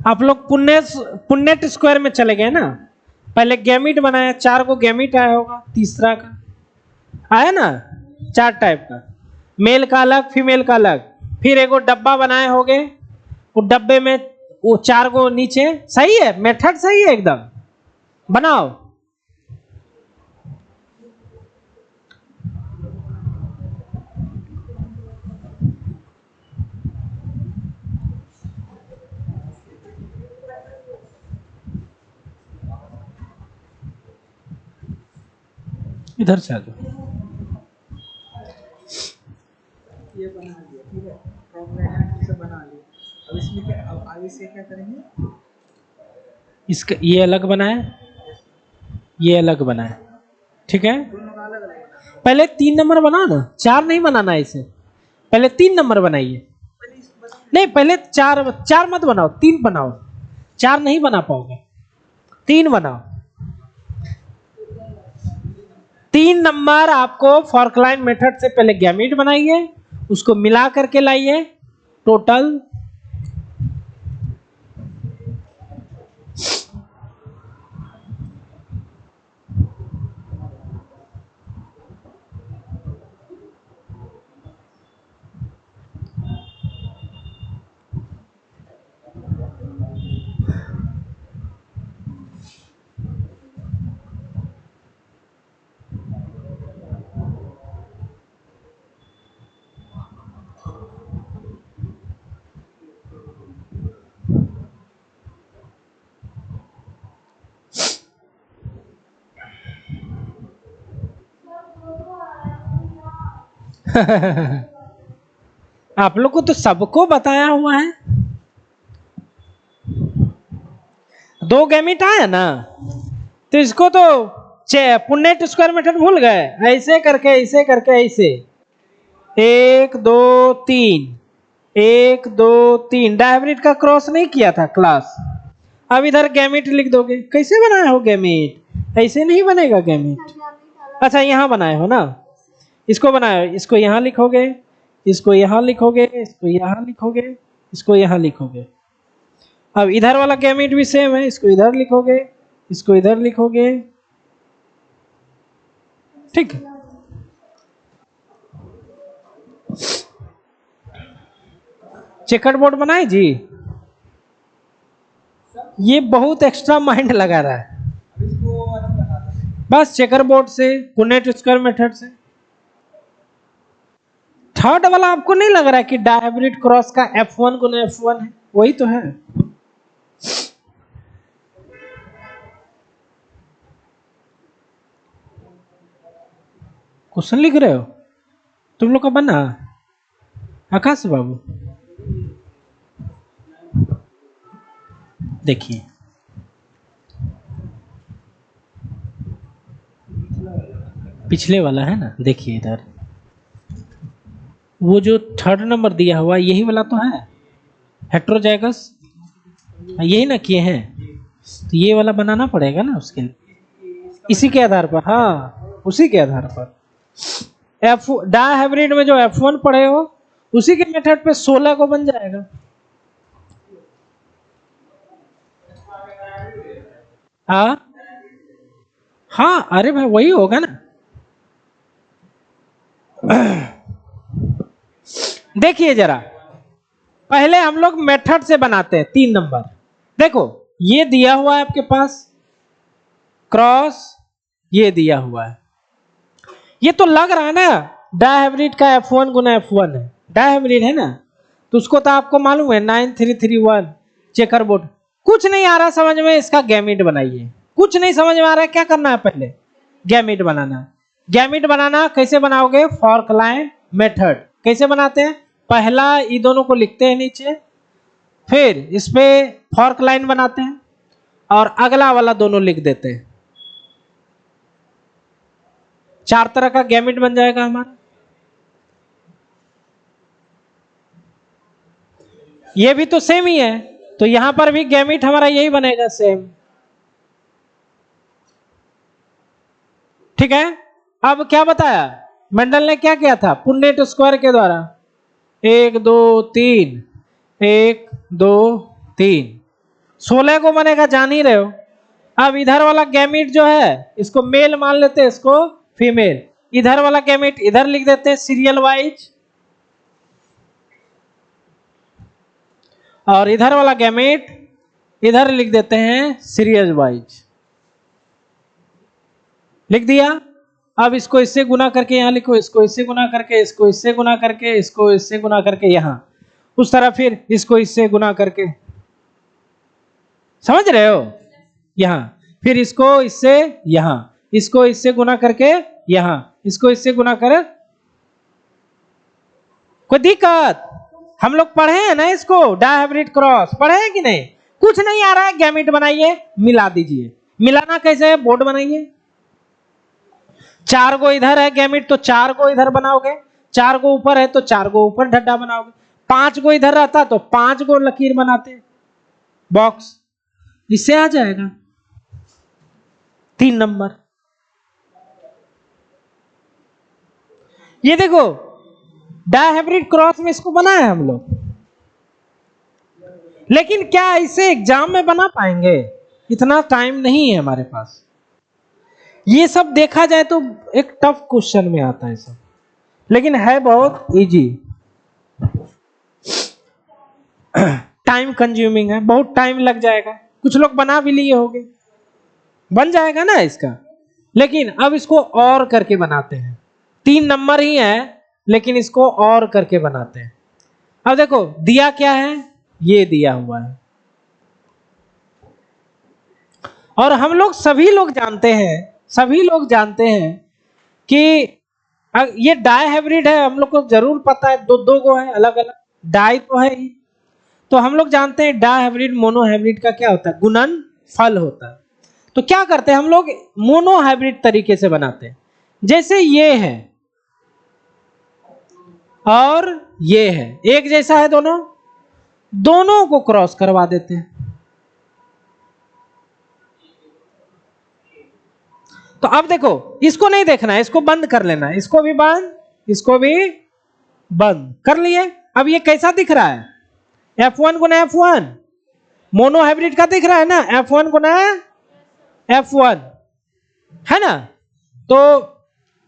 आप लोग पुन्नेट स्क्वायर में चले गए ना? पहले गैमीट बनाया, 4 को गैमीट आया होगा, तीसरा का आया ना, 4 टाइप का, मेल का अलग फीमेल का अलग। फिर एगो डब्बा बनाए होगे, वो डब्बे में वो 4 को नीचे। सही है, मेथड सही है एकदम, बनाओ। इधर से आ जाओ। ये बना लिया, ठीक है, फॉर्मूला से बना लिया। अब इसमें क्या, अब आगे से क्या करेंगे? इसका ये अलग बनाए, ये अलग बनाए, ठीक है। दोनों का अलग अलग बनाना। पहले 3 नंबर बनाओ ना, 4 नहीं बनाना है इसे, पहले 3 नंबर बनाइए। पहले इसको बता। नहीं पहले 4 मत बनाओ, 3 बनाओ। 4 नहीं बना पाओगे, 3 बनाओ। 3 नंबर आपको फॉर्क लाइन मेथड से पहले गैमीट बनाइए, उसको मिला करके लाइए टोटल। आप लोग को तो सबको बताया हुआ है। 2 गैमीट आया ना, तो इसको तो पुन्नेट स्क्वायर मेथड भूल गए? ऐसे करके ऐसे करके ऐसे 1 2 3, 1 2 3 डायब्रिड का क्रॉस नहीं किया था क्लास। अब इधर गैमीट लिख दोगे, कैसे बनाया हो गैमीट? ऐसे नहीं बनेगा गैमीट। अच्छा यहाँ बनाए हो ना, इसको बनाए, इसको यहाँ लिखोगे, इसको यहाँ लिखोगे, इसको यहाँ लिखोगे, इसको यहाँ लिखोगे। अब इधर वाला गैमीट भी सेम है, इसको इधर लिखोगे, इसको इधर लिखोगे, ठीक है। चेकर बोर्ड बनाए जी? ये बहुत एक्स्ट्रा माइंड लगा रहा है। अब इसको अलग बना देंगे। बस चेकर बोर्ड से, पुन्नेट स्क्वायर मेथड से। थर्ड वाला आपको नहीं लग रहा है कि डायब्रिड क्रॉस का F1 गुना F1 है? वही तो है। क्वेश्चन लिख रहे हो तुम लोग का बना? आकाश बाबू देखिए, पिछले वाला है ना, देखिए इधर वो जो थर्ड नंबर दिया हुआ यही वाला तो है, हेट्रोजाइगस, यही ना किए हैं, तो ये वाला बनाना पड़ेगा ना उसके लिए, इसी के आधार पर। हाँ उसी के आधार पर। डायहाइब्रिड में जो F1 पढ़े हो उसी के मेथड पे 16 को बन जाएगा। हाँ हाँ अरे भाई वही होगा ना। देखिए जरा, पहले हम लोग मेथड से बनाते हैं 3 नंबर। देखो ये दिया हुआ है आपके पास क्रॉस, ये दिया हुआ है, ये तो लग रहा है ना डायहाइब्रिड का F1 गुना F1 है, डायहाइब्रिड है ना, तो उसको तो आपको मालूम है 9331 चेकर बोर्ड। कुछ नहीं आ रहा समझ में, इसका गैमिट बनाइए। कुछ नहीं समझ में आ रहा है, क्या करना है पहले गैमिट बनाना। गैमिट बनाना कैसे बनाओगे, फॉर्क लाइन मेथड कैसे बनाते हैं, पहला ये दोनों को लिखते हैं नीचे, फिर इस पे फॉर्क लाइन बनाते हैं और अगला वाला दोनों लिख देते हैं। 4 तरह का गैमिट बन जाएगा हमारा। ये भी तो सेम ही है, तो यहां पर भी गैमिट हमारा यही बनेगा सेम। ठीक है, अब क्या बताया मेंडल ने, क्या किया था पुन्नेट स्क्वायर के द्वारा 1 2 3 1 2 3 16 को बनेगा, जान ही रहे हो। अब इधर वाला गैमिट जो है इसको मेल मान लेते हैं, इसको फीमेल। इधर वाला गैमिट इधर लिख देते हैं सीरियल वाइज, और इधर वाला गैमेट इधर लिख देते हैं सीरियल वाइज। लिख दिया। अब इसको इससे गुना करके यहां लिखो, इसको इससे गुना करके, इसको इससे गुना करके, इसको इससे गुना करके यहां, उस तरह फिर इसको इससे गुना करके, समझ रहे हो, यहां फिर इसको इससे यहां, इसको इससे गुना करके यहां, इसको इससे गुना कर। कोई दिक्कत, हम लोग पढ़े हैं ना इसको, डायहाइब्रिड क्रॉस पढ़े हैं कि नहीं। कुछ नहीं आ रहा है, गैमिट बनाइए, मिला दीजिए। मिलाना कैसे है, बोर्ड बनाइए। 4 को इधर है गैमिट, तो 4 को इधर बनाओगे, 4 को ऊपर है तो 4 को ऊपर ढड्डा बनाओगे, 5 को इधर रहता तो 5 को लकीर बनाते बॉक्स, इससे आ जाएगा 3 नंबर। ये देखो डायहाइब्रिड क्रॉस में इसको बनाया हम लोग, लेकिन क्या इसे एग्जाम में बना पाएंगे, इतना टाइम नहीं है हमारे पास। ये सब देखा जाए तो एक टफ क्वेश्चन में आता है सब, लेकिन है बहुत इजी। टाइम कंज्यूमिंग है, बहुत टाइम लग जाएगा। कुछ लोग बना भी लिए होंगे, बन जाएगा ना इसका, लेकिन अब इसको और करके बनाते हैं। 3 नंबर ही है लेकिन इसको और करके बनाते हैं। अब देखो दिया क्या है, ये दिया हुआ है, और हम लोग सभी लोग जानते हैं कि ये डायहाइब्रिड है, हम लोग को जरूर पता है, दो गो है अलग अलग, डाई तो है ही, तो हम लोग जानते हैं डायहाइब्रिड मोनोहाइब्रिड का क्या होता है, गुणन फल होता है। तो क्या करते हैं हम लोग, मोनोहाइब्रिड तरीके से बनाते हैं। जैसे ये है और ये है, एक जैसा है दोनों, दोनों को क्रॉस करवा देते हैं। तो अब देखो इसको नहीं देखना है, इसको बंद कर लेना है, इसको भी बंद, इसको भी बंद कर लिए। अब ये कैसा दिख रहा है, F1 गुना F1 मोनोहाइब्रिड का दिख रहा है ना, F1 गुना F1 है ना। तो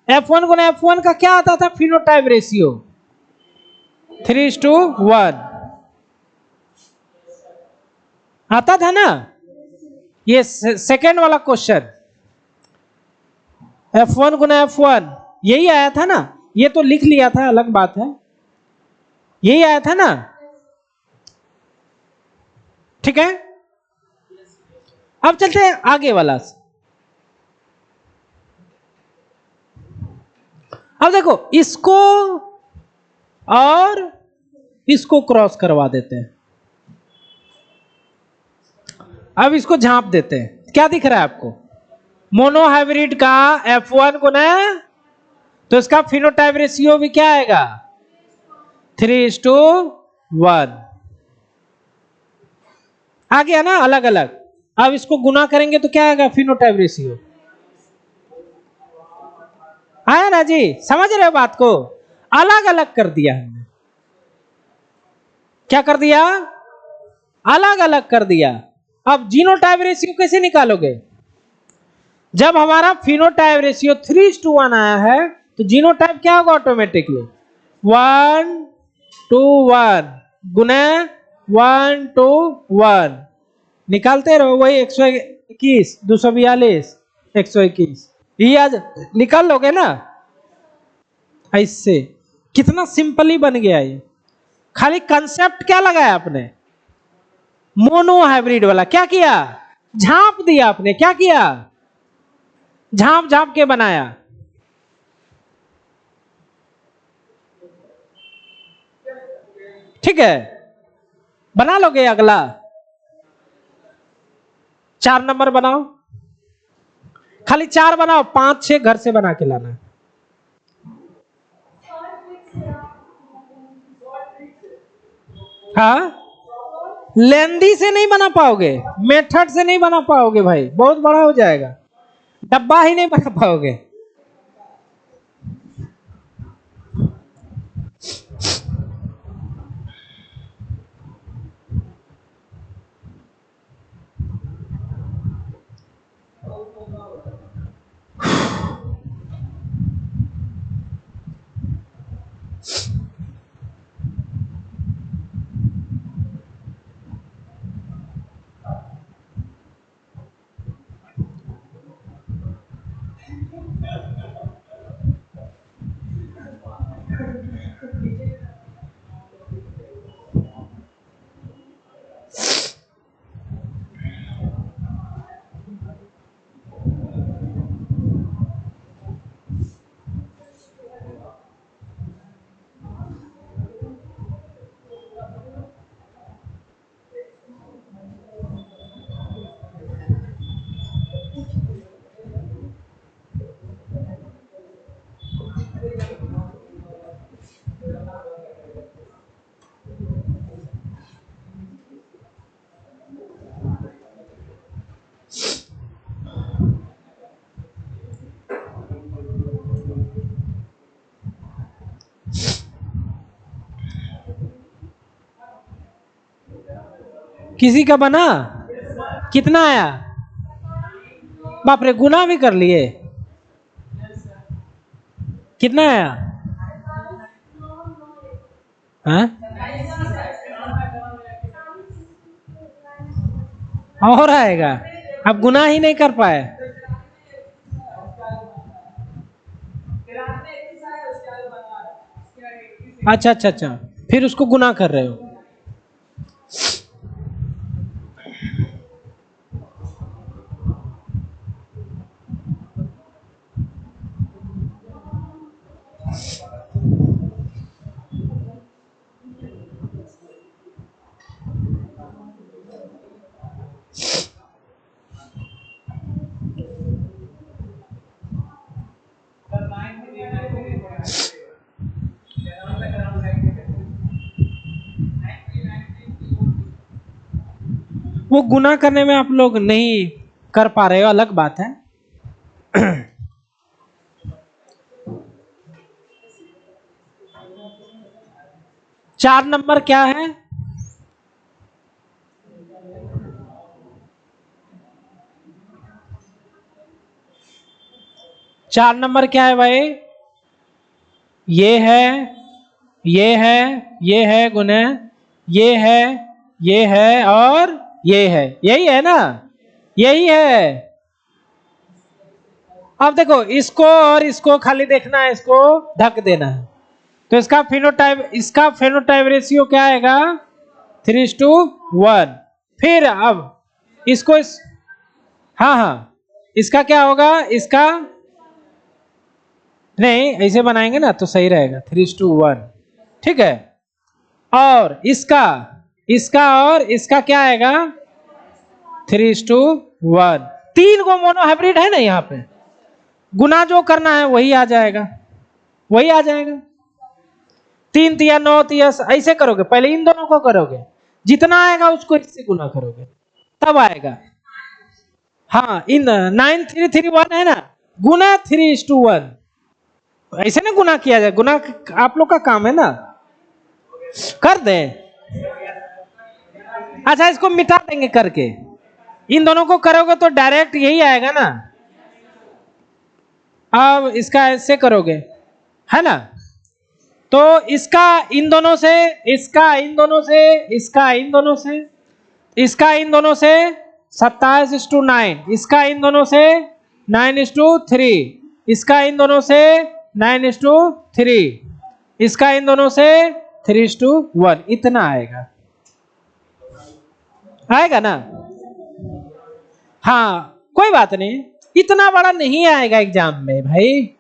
F1 गुना F1 का क्या आता था, फिनोटाइप रेशियो 3:1 आता था ना। ये सेकेंड वाला क्वेश्चन F1 गुना F1 यही आया था ना, ये तो लिख लिया था अलग बात है, यही आया था ना, ठीक है। अब चलते हैं आगे वाला। अब देखो इसको और इसको क्रॉस करवा देते हैं, अब इसको झांप देते हैं, क्या दिख रहा है आपको, मोनोहाइब्रिड का F1 गुना, तो इसका फिनोटाइप रेशियो भी क्या आएगा 3:1 आ गया ना, अलग अलग। अब इसको गुना करेंगे तो क्या आएगा, फिनोटाइप रेशियो आया ना जी, समझ रहे हो बात को, अलग अलग कर दिया हमने, क्या कर दिया, अलग अलग कर दिया। अब जीनोटाइप रेशियो कैसे निकालोगे, जब हमारा फिनोटाइप रेशियो 3:1 आया है तो जीनोटाइप क्या होगा ऑटोमेटिकली 1:1 गुना 1:1 निकालते रहो वही 121 242 121 ये आज निकाल लोगे ना। ऐसे कितना सिंपली बन गया ये, खाली कंसेप्ट क्या लगाया आपने मोनो हाइब्रिड वाला, क्या किया झांप दिया आपने, क्या किया झांप झांप के बनाया। ठीक है बना लोगे अगला 4 नंबर बनाओ, खाली 4 बनाओ, 5-6 घर से बना के लाना। हाँ लेंदी से नहीं बना पाओगे, मेथड से नहीं बना पाओगे भाई, बहुत बड़ा हो जाएगा, डब्बा ही नहीं बना पाओगे। किसी का बना कितना आया, बाप रे गुना भी कर लिए, कितना आया हाँ? और आएगा, अब गुना ही नहीं कर पाए। अच्छा अच्छा अच्छा फिर उसको गुना कर रहे हो। वो गुना करने में आप लोग नहीं कर पा रहे हो अलग बात है। 4 नंबर क्या है, चार नंबर क्या है भाई, ये है ये है ये है गुना ये है ये है और ये है, यही है ना, यही है। अब देखो इसको और इसको खाली देखना है, इसको ढक देना है, तो इसका फेनोटाइप रेशियो क्या आएगा 3:1। फिर अब इसको हाँ हाँ इसका क्या होगा, इसका नहीं ऐसे बनाएंगे ना तो सही रहेगा 3:1 ठीक है। और इसका और इसका क्या आएगा 3:1। 3 को मोनो हाइब्रिड है ना, यहाँ पे गुना जो करना है वही आ जाएगा, वही आ जाएगा। 3 तिया 9 तिया ऐसे करोगे, पहले इन दोनों को करोगे, जितना आएगा उसको इससे गुना करोगे तब आएगा। हाँ इन 9331 है ना, गुना 3:1 ऐसे ना गुना किया जाए, गुना आप लोग का काम है ना, कर दे। अच्छा इसको मिटा देंगे करके, इन दोनों को करोगे तो डायरेक्ट यही आएगा ना अब इसका ऐसे करोगे, है ना, तो इसका इन दोनों से, इसका इन दोनों से, इसका इन दोनों से, इसका इन दोनों से 27:9, इसका इन दोनों से 9:3, इसका इन दोनों से 9:3, इसका इन दोनों से 3:1, इतना आएगा, आएगा ना? हाँ कोई बात नहीं, इतना बड़ा नहीं आएगा एग्जाम में भाई।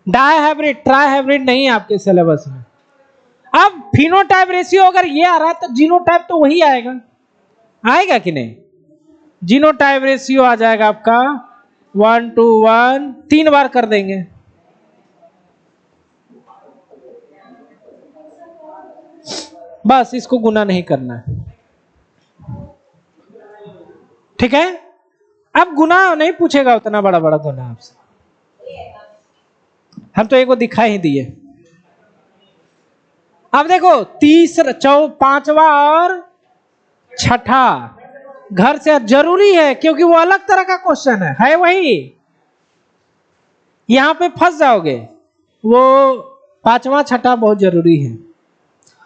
डाई हाइब्रिड ट्राई हाइब्रिड नहीं है आपके सिलेबस में। अब फिनोटाइप रेशियो अगर ये आ रहा है तो जीनोटाइप तो वही आएगा, आएगा कि नहीं? जीनोटाइप रेशियो आ जाएगा आपका 1:1, 3 बार कर देंगे। बस इसको गुना नहीं करना है, ठीक है? अब गुना नहीं पूछेगा, उतना बड़ा बड़ा गुना आपसे, हम तो एक को दिखा ही दिए। अब देखो तीसरा, पांचवा और छठा घर से जरूरी है, क्योंकि वो अलग तरह का क्वेश्चन है वही, यहां पे फंस जाओगे। वो पांचवा छठा बहुत जरूरी है।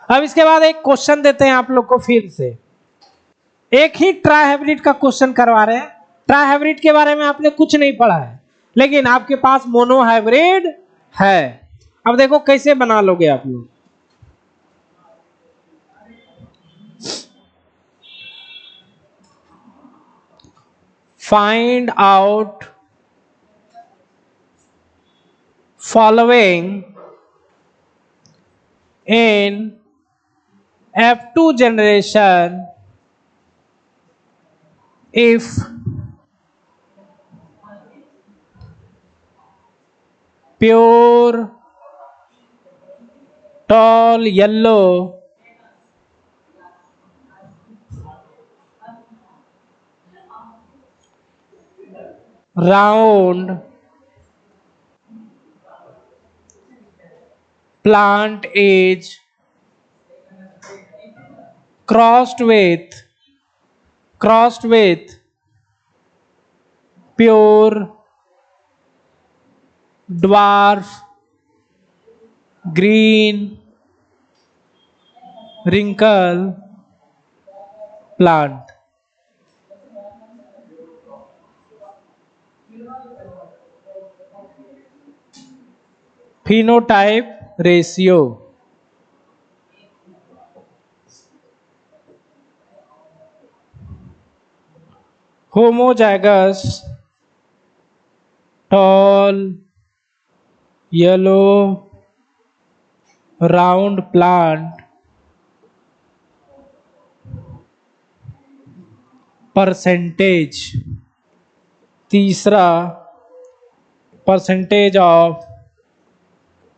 अब इसके बाद एक क्वेश्चन देते हैं आप लोग को फिर से, एक ही ट्राई हाइब्रिड का क्वेश्चन करवा रहे हैं। ट्राई हाइब्रिड के बारे में आपने कुछ नहीं पढ़ा है, लेकिन आपके पास मोनो हाइब्रिड है। अब देखो कैसे बना लोगे आप लोग। Find out following in F2 generation if pure tall yellow round plant is crossed with pure dwarf green wrinkle plant। phenotype ratio homozygous tall yellow round plant percentage। तीसरा percentage of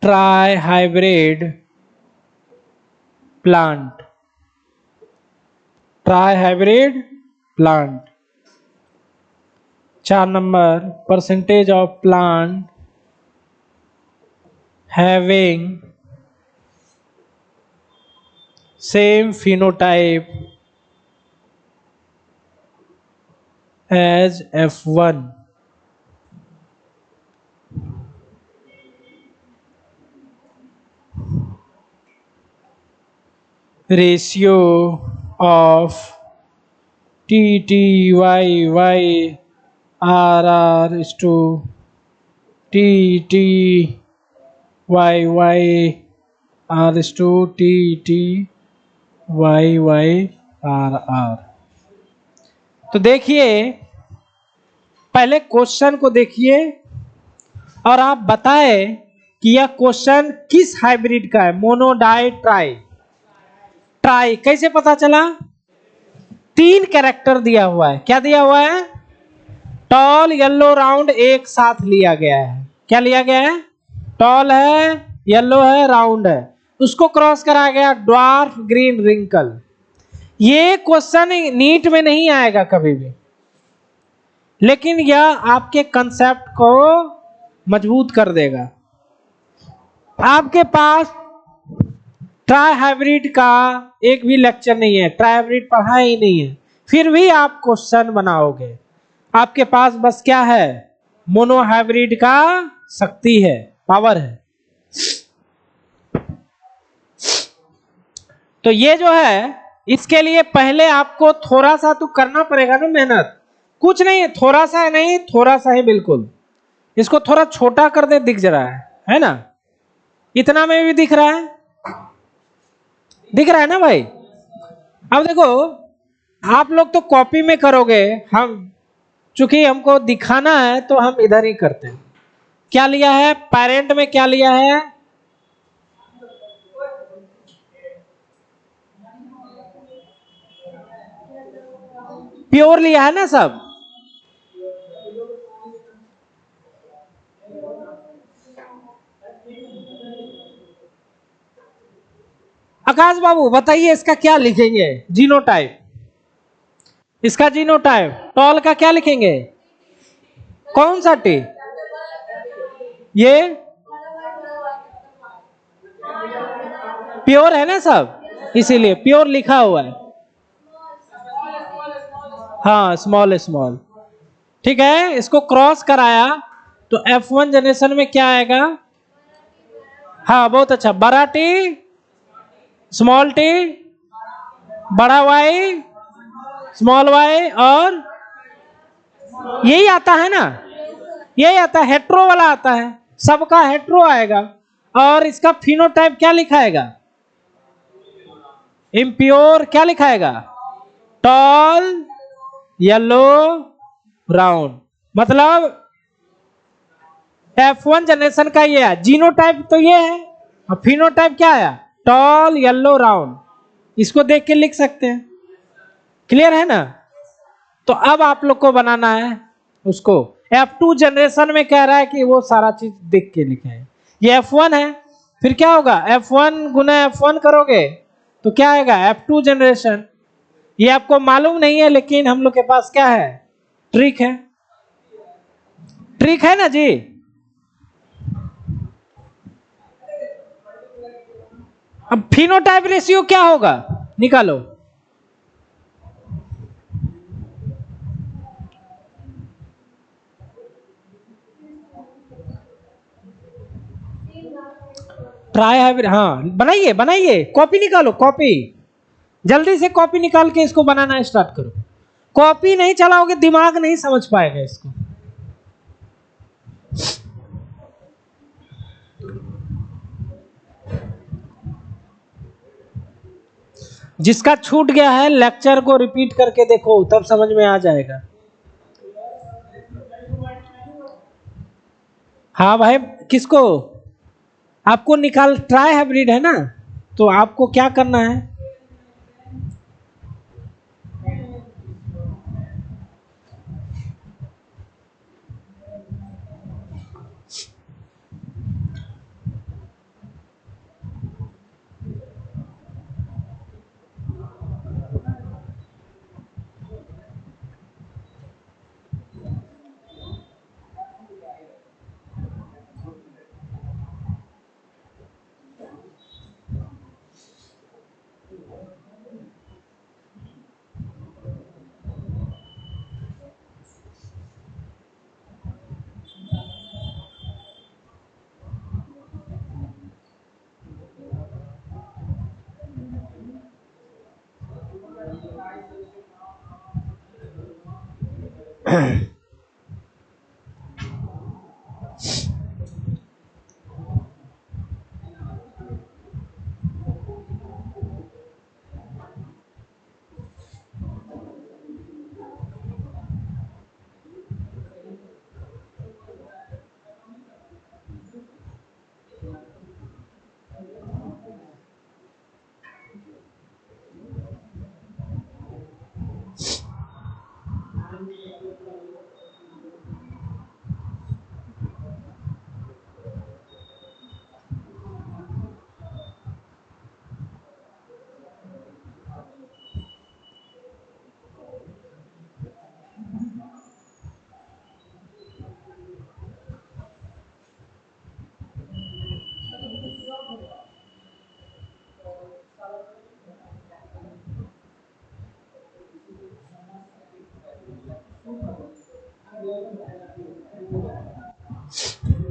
trihybrid plant, trihybrid plant. 4 number percentage of plant having same phenotype as F1। Ratio of TTYY RR to TTYY R to TTYY RR। तो देखिए पहले question को देखिए और आप बताएं कि यह क्वेश्चन किस हाइब्रिड का है, मोनो डाई ट्राई। ट्राई कैसे पता चला? 3 कैरेक्टर दिया हुआ है। क्या दिया हुआ है? टॉल येलो राउंड एक साथ लिया गया है। क्या लिया गया है? टॉल है, येलो है, राउंड है, उसको क्रॉस कराया गया ड्वार्फ ग्रीन रिंकल। ये क्वेश्चन नीट में नहीं आएगा कभी भी, लेकिन यह आपके कंसेप्ट को मजबूत कर देगा। आपके पास ट्राई हाइब्रिड का एक भी लेक्चर नहीं है, ट्राई हाइब्रिड पढ़ा ही नहीं है, फिर भी आप क्वेश्चन बनाओगे। आपके पास बस क्या है? मोनोहाइब्रिड का शक्ति है, पावर है। तो ये जो है, इसके लिए पहले आपको थोड़ा सा तो करना पड़ेगा ना मेहनत। कुछ नहीं है, थोड़ा सा है, नहीं थोड़ा सा है बिल्कुल। इसको थोड़ा छोटा कर दे, दिख रहा है ना? इतना में भी दिख रहा है, दिख रहा है ना भाई? अब देखो, आप लोग तो कॉपी में करोगे, हम चूंकि हमको दिखाना है तो हम इधर ही करते हैं। क्या लिया है पेरेंट में, क्या लिया है? प्योर लिया है ना सब? आकाश बाबू बताइए, इसका क्या लिखेंगे? जीनोटाइप, इसका जीनोटाइप टॉल का क्या लिखेंगे? कौन सा टी? ये प्योर है ना सब, इसीलिए प्योर लिखा हुआ है। हाँ, स्मॉल स्मॉल, ठीक है। इसको क्रॉस कराया तो F1 जनरेशन में क्या आएगा? हाँ बहुत अच्छा, बड़ा टी, स्मॉल टी, बड़ा वाई, स्मॉल वाई, और यही आता है ना, यही आता है, हेट्रो वाला आता है, सबका हेट्रो आएगा। और इसका फिनोटाइप क्या लिखाएगा? इम्प्योर क्या लिखाएगा? Toll, yellow, brown. मतलब F1 जनरेशन का ये है, जीनोटाइप तो ये है, और फिनोटाइप क्या आया? Tall, yellow, round. इसको देख के लिख सकते हैं, क्लियर है ना? तो अब आप लोग को बनाना है उसको। F2 जनरेशन में कह रहा है कि वो सारा चीज देख के लिखे है। ये F1 है, फिर क्या होगा? F1 गुना F1 करोगे तो क्या आएगा? F2 generation. ये आपको मालूम नहीं है, लेकिन हम लोग के पास क्या है? ट्रिक है, ट्रिक है ना जी। अब फिनोटाइप रेशियो क्या होगा, निकालो। ट्राई हाइब्रिड, हाँ बनाइए बनाइए, कॉपी निकालो, कॉपी जल्दी से कॉपी निकाल के इसको बनाना स्टार्ट करो। कॉपी नहीं चलाओगे दिमाग नहीं समझ पाएगा इसको। जिसका छूट गया है लेक्चर को रिपीट करके देखो, तब समझ में आ जाएगा। हाँ भाई, किसको? आपको निकाल, ट्राई हाइब्रिड है ना, तो आपको क्या करना है?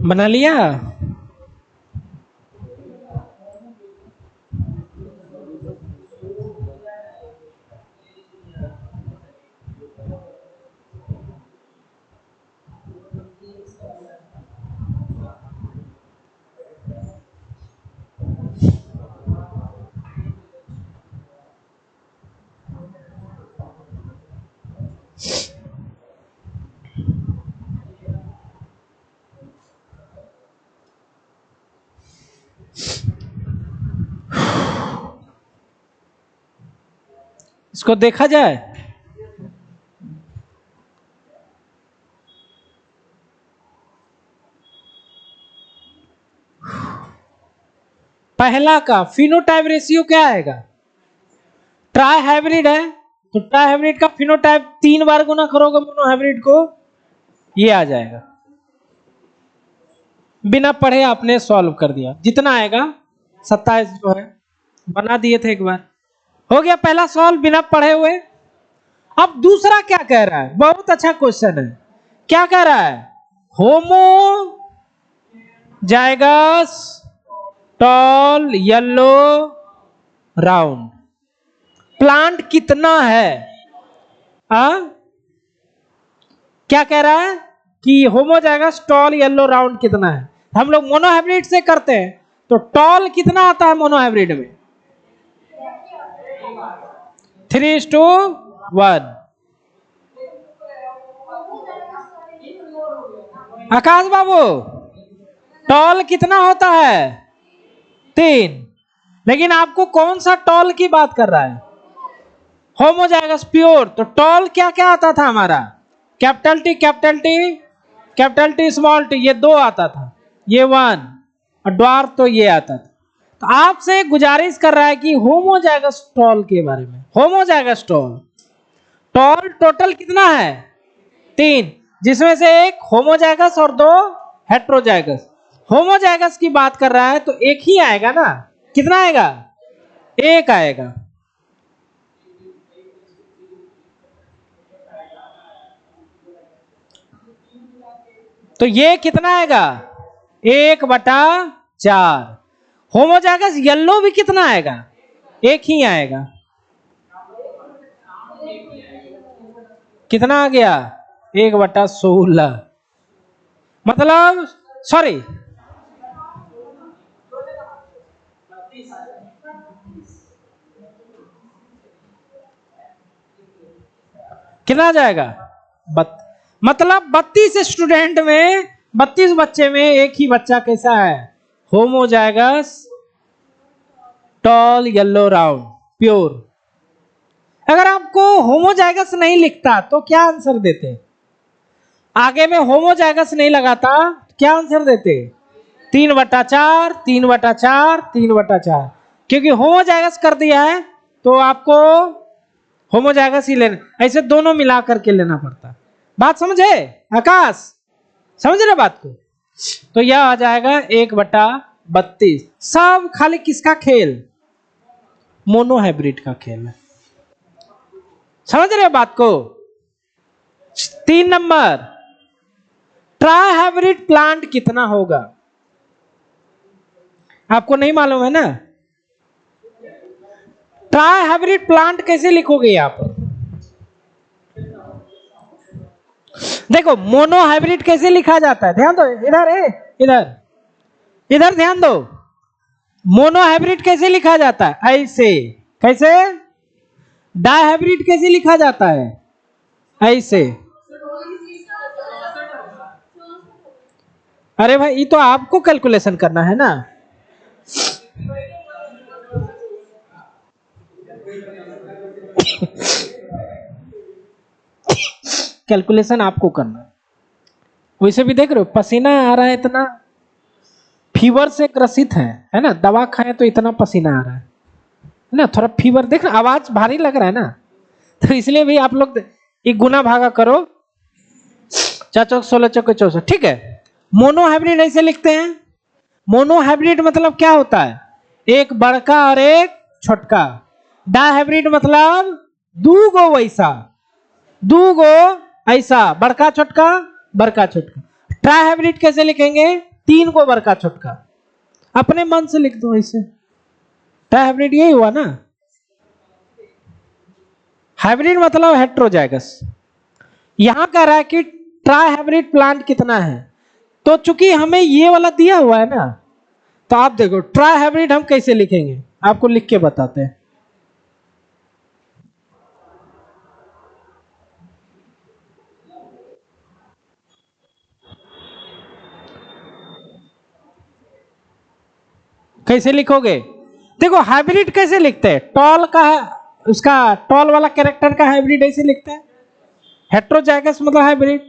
बना लिया? इसको देखा जाए। पहला का फिनोटाइप रेशियो क्या आएगा? ट्राई हाइब्रिड है तो ट्राई हाइब्रिड का फिनोटाइप 3 बार गुना करोगे मोनोहाइब्रिड को, ये आ जाएगा। बिना पढ़े आपने सॉल्व कर दिया, जितना आएगा 27 जो है बना दिए थे एक बार, हो गया पहला सॉल्व बिना पढ़े हुए। अब दूसरा क्या कह रहा है, बहुत अच्छा क्वेश्चन है। क्या कह रहा है? होमो जाइगस टॉल येलो राउंड प्लांट कितना है? क्या कह रहा है कि होमोजाइगस टॉल येलो राउंड कितना है? हम लोग मोनोहाइब्रिड से करते हैं तो टॉल कितना आता है मोनोहाइब्रिड में? 3:1। आकाश बाबू टॉल कितना होता है? 3। लेकिन आपको कौन सा टॉल की बात कर रहा है? Homozygous pure. तो टॉल क्या क्या आता था हमारा? Capital T capital T capital T small T, ये 2 आता था, ये 1, और ड्वार्फ तो ये आता था। तो आपसे गुजारिश कर रहा है कि होमोजाइगस टॉल के बारे में। होमोजाइगस टॉल टोटल कितना है? 3, जिसमें से एक होमोजाइगस और 2 हेट्रोजाइगस। होमोजाइगस की बात कर रहा है तो एक ही आएगा ना, कितना आएगा? 1 आएगा। तो ये कितना आएगा? 1/4। होमोजाइगस येलो भी कितना आएगा? 1 ही आएगा। कितना आ गया? 1/16। मतलब सॉरी, कितना जाएगा? मतलब 32 स्टूडेंट में 32 बच्चे में एक ही बच्चा कैसा है? Homozygous tall yellow round pure. अगर आपको होमोजाइगस नहीं लिखता तो क्या आंसर देते? आगे में होमोजाइगस नहीं लगाता क्या आंसर देते? 3/4 3/4 3/4। क्योंकि होमोजाइगस कर दिया है तो आपको होमोजाइगस ही लेना, ऐसे दोनों मिला करके लेना पड़ता। बात समझे आकाश? समझ रहे बात को? तो यह आ जाएगा 1/32। सब खाली किसका खेल? मोनोहाइब्रिड का खेल है। समझ रहे बात को? 3 नंबर, ट्राई हाइब्रिड प्लांट कितना होगा? आपको नहीं मालूम है ना? ट्राई हाइब्रिड प्लांट कैसे लिखोगे आप? देखो मोनो हाइब्रिड कैसे लिखा जाता है, ध्यान दो इधर है, इधर इधर ध्यान दो। मोनो हाइब्रिड कैसे लिखा जाता है? ऐसे। कैसे? डाई हाइब्रिड कैसे लिखा जाता है? ऐसे। अरे भाई ये तो आपको कैलकुलेशन करना है ना। कैलकुलेशन आपको करना है। वैसे भी देख रहे हो पसीना आ रहा है, इतना फीवर से ग्रसित है ना, दवा खाए तो इतना पसीना आ रहा है ना, थोड़ा फीवर देख रहे, आवाज भारी लग रहा है ना, तो इसलिए भी आप लोग एक गुना भागा करो, 4 16 चौके 64, ठीक है। मोनो हाइब्रिड ऐसे लिखते हैं। मोनो हाइब्रिड मतलब क्या होता है? एक बड़का और एक छोटका। डाई हाइब्रिड मतलब दूगो वैसा, दूगो ऐसा, बड़का छोटका बड़का छोटका। ट्राई हाइब्रिड कैसे लिखेंगे? 3 को बड़का छोटका, अपने मन से लिख दो ऐसे। ट्राइहाइब्रिड यही हुआ ना। हाइब्रिड मतलब हेट्रोजाइगस। यहां कह रहा है कि ट्राइहाइब्रिड प्लांट कितना है, तो चूंकि हमें ये वाला दिया हुआ है ना, तो आप देखो ट्राइहाइब्रिड हम कैसे लिखेंगे, आपको लिख के बताते हैं। कैसे लिखोगे, देखो हाइब्रिड कैसे लिखते हैं, टॉल का उसका टॉल वाला कैरेक्टर का हाइब्रिड ऐसे लिखते हैं, हेट्रोजाइगस मतलब हाइब्रिड।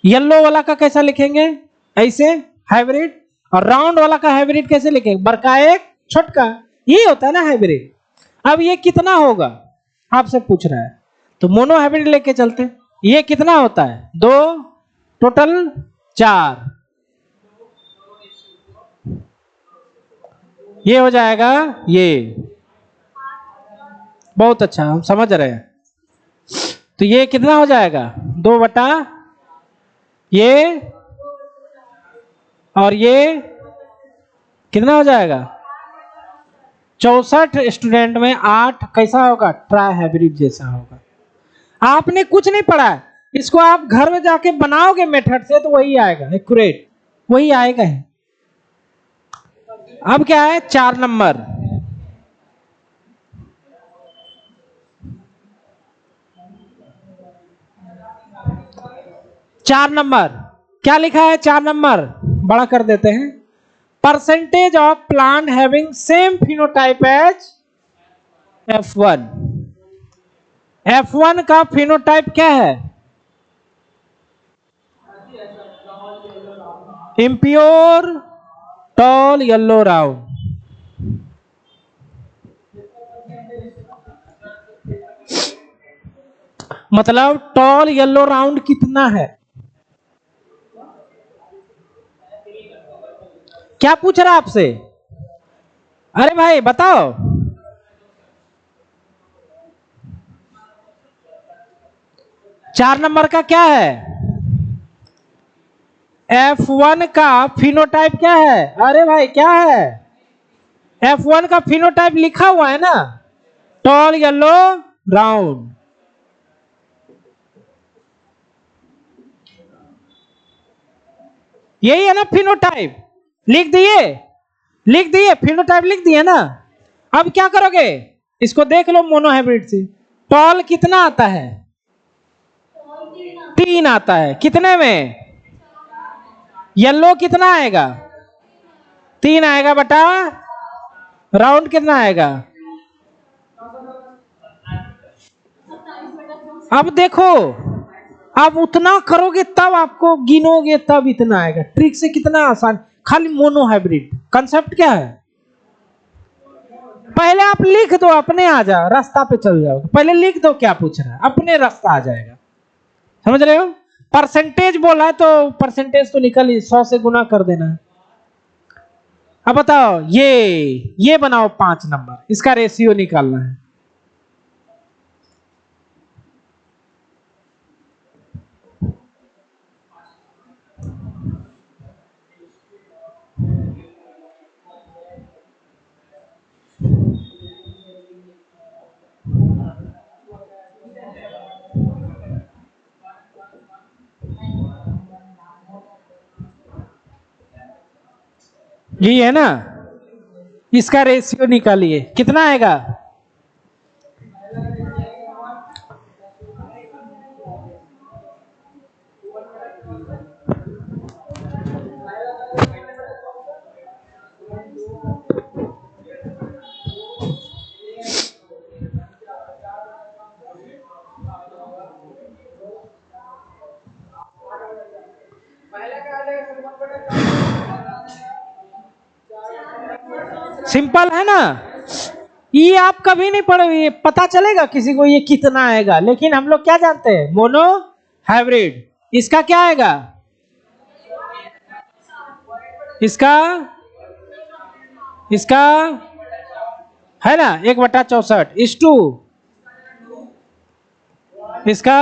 येलो वाला का कैसा लिखेंगे, ऐसे हाइब्रिड। और राउंड वाला का हाइब्रिड कैसे लिखेंगे, बड़का एक छोटका, ये होता है ना हाइब्रिड। अब ये कितना होगा आपसे पूछ रहा है, तो मोनो हाइब्रिड लेके चलते हैं। ये कितना होता है, 2 टोटल 4, ये हो जाएगा ये। बहुत अच्छा, हम समझ रहे हैं। तो ये कितना हो जाएगा, 2 बटा ये, और ये कितना हो जाएगा 64 स्टूडेंट में 8 कैसा होगा, ट्राइहाइब्रिड जैसा होगा। आपने कुछ नहीं पढ़ा है, इसको आप घर में जाके बनाओगे मेथड से तो वही आएगा, एक्यूरेट वही आएगा है। अब क्या है 4 नंबर, क्या लिखा है 4 नंबर, बड़ा कर देते हैं। Percentage of plant having same phenotype as F1। F1 का फिनोटाइप क्या है, इम्प्योर टॉल येलो राउंड। मतलब टॉल येलो राउंड कितना है, क्या पूछ रहा है आपसे, अरे भाई बताओ। चार नंबर का क्या है, F1 का फिनोटाइप क्या है, अरे भाई क्या है, F1 का फिनोटाइप लिखा हुआ है ना, टॉल येलो राउंड। यही है ना फिनोटाइप, लिख दिए फिनोटाइप लिख दिए ना। अब क्या करोगे, इसको देख लो मोनोहाइब्रिड से, टॉल कितना आता है, 3 आता है, कितने में, येलो कितना आएगा, 3 आएगा बटा, राउंड कितना आएगा। अब देखो, आप उतना करोगे तब आपको गिनोगे तब इतना आएगा, ट्रिक से कितना आसान। खाली मोनोहाइब्रिड कंसेप्ट क्या है, पहले आप लिख दो, अपने आ जाओ, रास्ता पे चल जाओगे, पहले लिख दो क्या पूछ रहा है, अपने रास्ता आ जाएगा। समझ रहे हो, परसेंटेज बोला है तो परसेंटेज तो निकल ही, 100 से गुना कर देना है। अब बताओ ये बनाओ 5 नंबर, इसका रेशियो निकालना है। यही है ना, इसका रेशियो निकालिए कितना आएगा, सिंपल है ना। ये आप कभी नहीं पढ़ोगे, ये पता चलेगा किसी को ये कितना आएगा, लेकिन हम लोग क्या जानते हैं, मोनो हाइब्रिड। इसका क्या आएगा, इसका है ना 1/64 इसका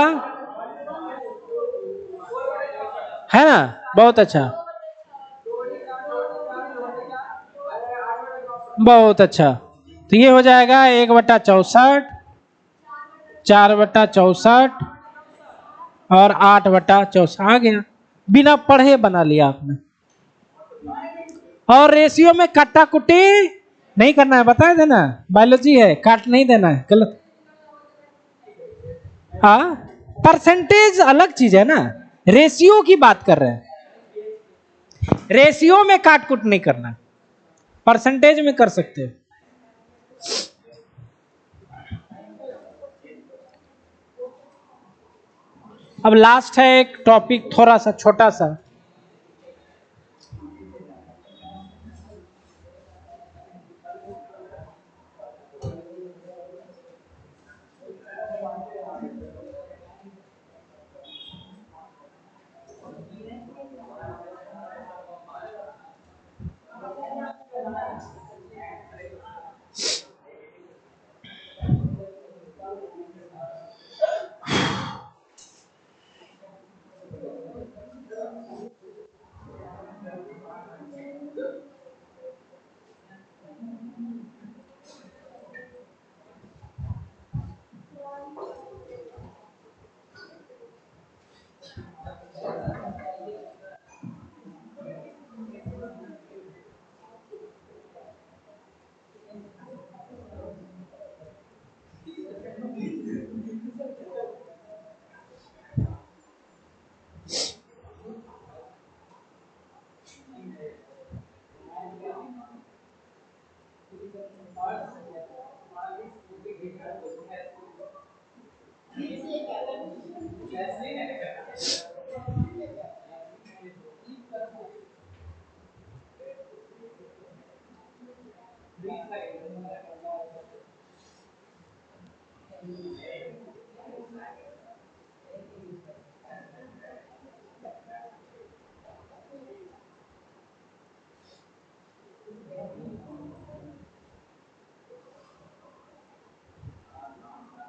है ना, बहुत अच्छा। बहुत अच्छा। तो ये हो जाएगा 1/64, 4/64 और 8/64 आ गया। बिना पढ़े बना लिया आपने। और रेशियो में काटा कुटी नहीं करना है, बता देना, बायोलॉजी है, काट नहीं देना है, गलत। हाँ, परसेंटेज अलग चीज है ना, रेशियो की बात कर रहे हैं। रेशियो में काट कुट नहीं करना, परसेंटेज में कर सकते हो। अब लास्ट है एक टॉपिक थोड़ा सा छोटा सा।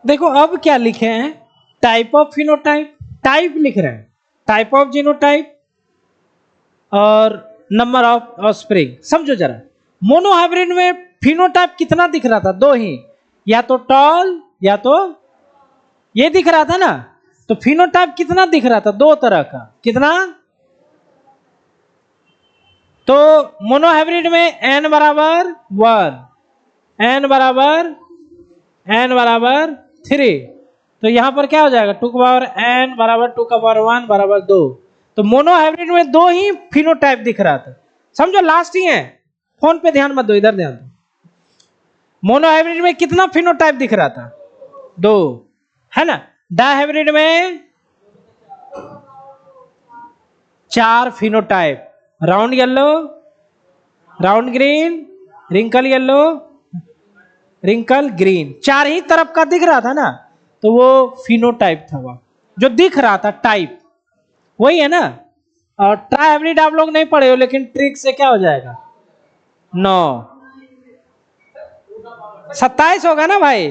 देखो अब क्या लिखे हैं, टाइप ऑफ फिनोटाइप, टाइप लिख रहे हैं, टाइप ऑफ जीनोटाइप और नंबर ऑफ ऑफस्प्रिंग। समझो जरा, मोनोहाइब्रिड में फिनोटाइप कितना दिख रहा था, दो ही, या तो टॉल या तो ये दिख रहा था ना। तो फिनोटाइप कितना दिख रहा था, दो तरह का, कितना। तो मोनोहाइब्रिड में n बराबर 1, n बराबर 3। तो यहां पर क्या हो जाएगा, 2 का पावर n बराबर 2 का पावर 1 बराबर 2। तो मोनोहाइब्रिड में दो ही फिनोटाइप दिख रहा था। समझो लास्ट ही है, फोन पे ध्यान मत दो, इधर ध्यान दो। मोनोहाइब्रिड में कितना फिनोटाइप दिख रहा था, दो, है ना। डायहाइब्रिड में 4 phenotype, round yellow, round green, wrinkle yellow, wrinkle green, चार ही तरफ का दिख रहा था ना। तो वो फिनोटाइप था, वो जो दिख रहा था टाइप, वही है ना। और ट्राइहाइब्रिड आप लोग नहीं पढ़े हो, लेकिन ट्रिक से क्या हो जाएगा, 9, 27 होगा ना भाई।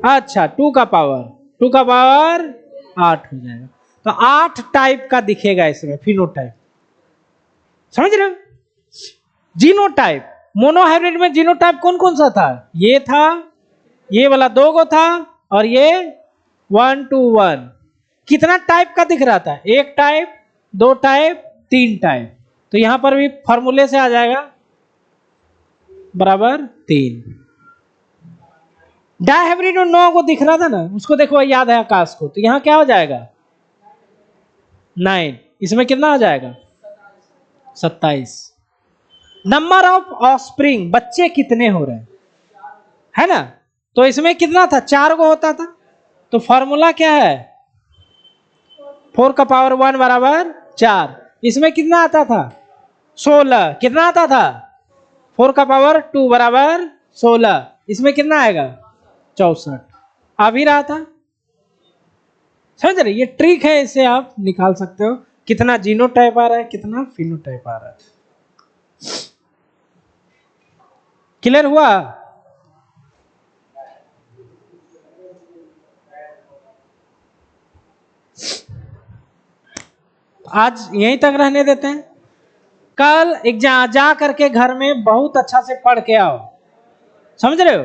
अच्छा, 2 का पावर 8 हो जाएगा। तो 8 टाइप का दिखेगा इसमें फिनोटाइप, समझ रहे हो। जीनोटाइप, मोनोहाइब्रिड में जीनोटाइप कौन कौन सा था, ये था, ये वाला 2 गो था, और ये 1 to 1। कितना टाइप का दिख रहा था, 1 टाइप, 2 टाइप, 3 टाइप। तो यहां पर भी फॉर्मूले से आ जाएगा बराबर 3। डायहाइब्रिड में 9 को दिख रहा था ना, उसको देखो याद है आकाश को, तो यहां क्या हो जाएगा 9, इसमें कितना हो जाएगा 27। नंबर ऑफ ऑफस्प्रिंग, बच्चे कितने हो रहे हैं, है ना। तो इसमें कितना था, 4 को होता था। तो फॉर्मूला क्या है, 4 का पावर 1 बराबर 4। इसमें कितना आता था 16, कितना आता था 4 का पावर 2 बराबर 16। इसमें कितना आएगा 64, आ भी रहा था। समझ रहे, ये ट्रिक है, इसे आप निकाल सकते हो कितना जीनोटाइप आ रहा है, कितना फिनोटाइप आ रहा है। क्लियर हुआ। आज यहीं तक रहने देते हैं। कल एग्जाम जा करके घर में बहुत अच्छा से पढ़ के आओ, समझ रहे हो?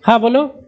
हाँ बोलो।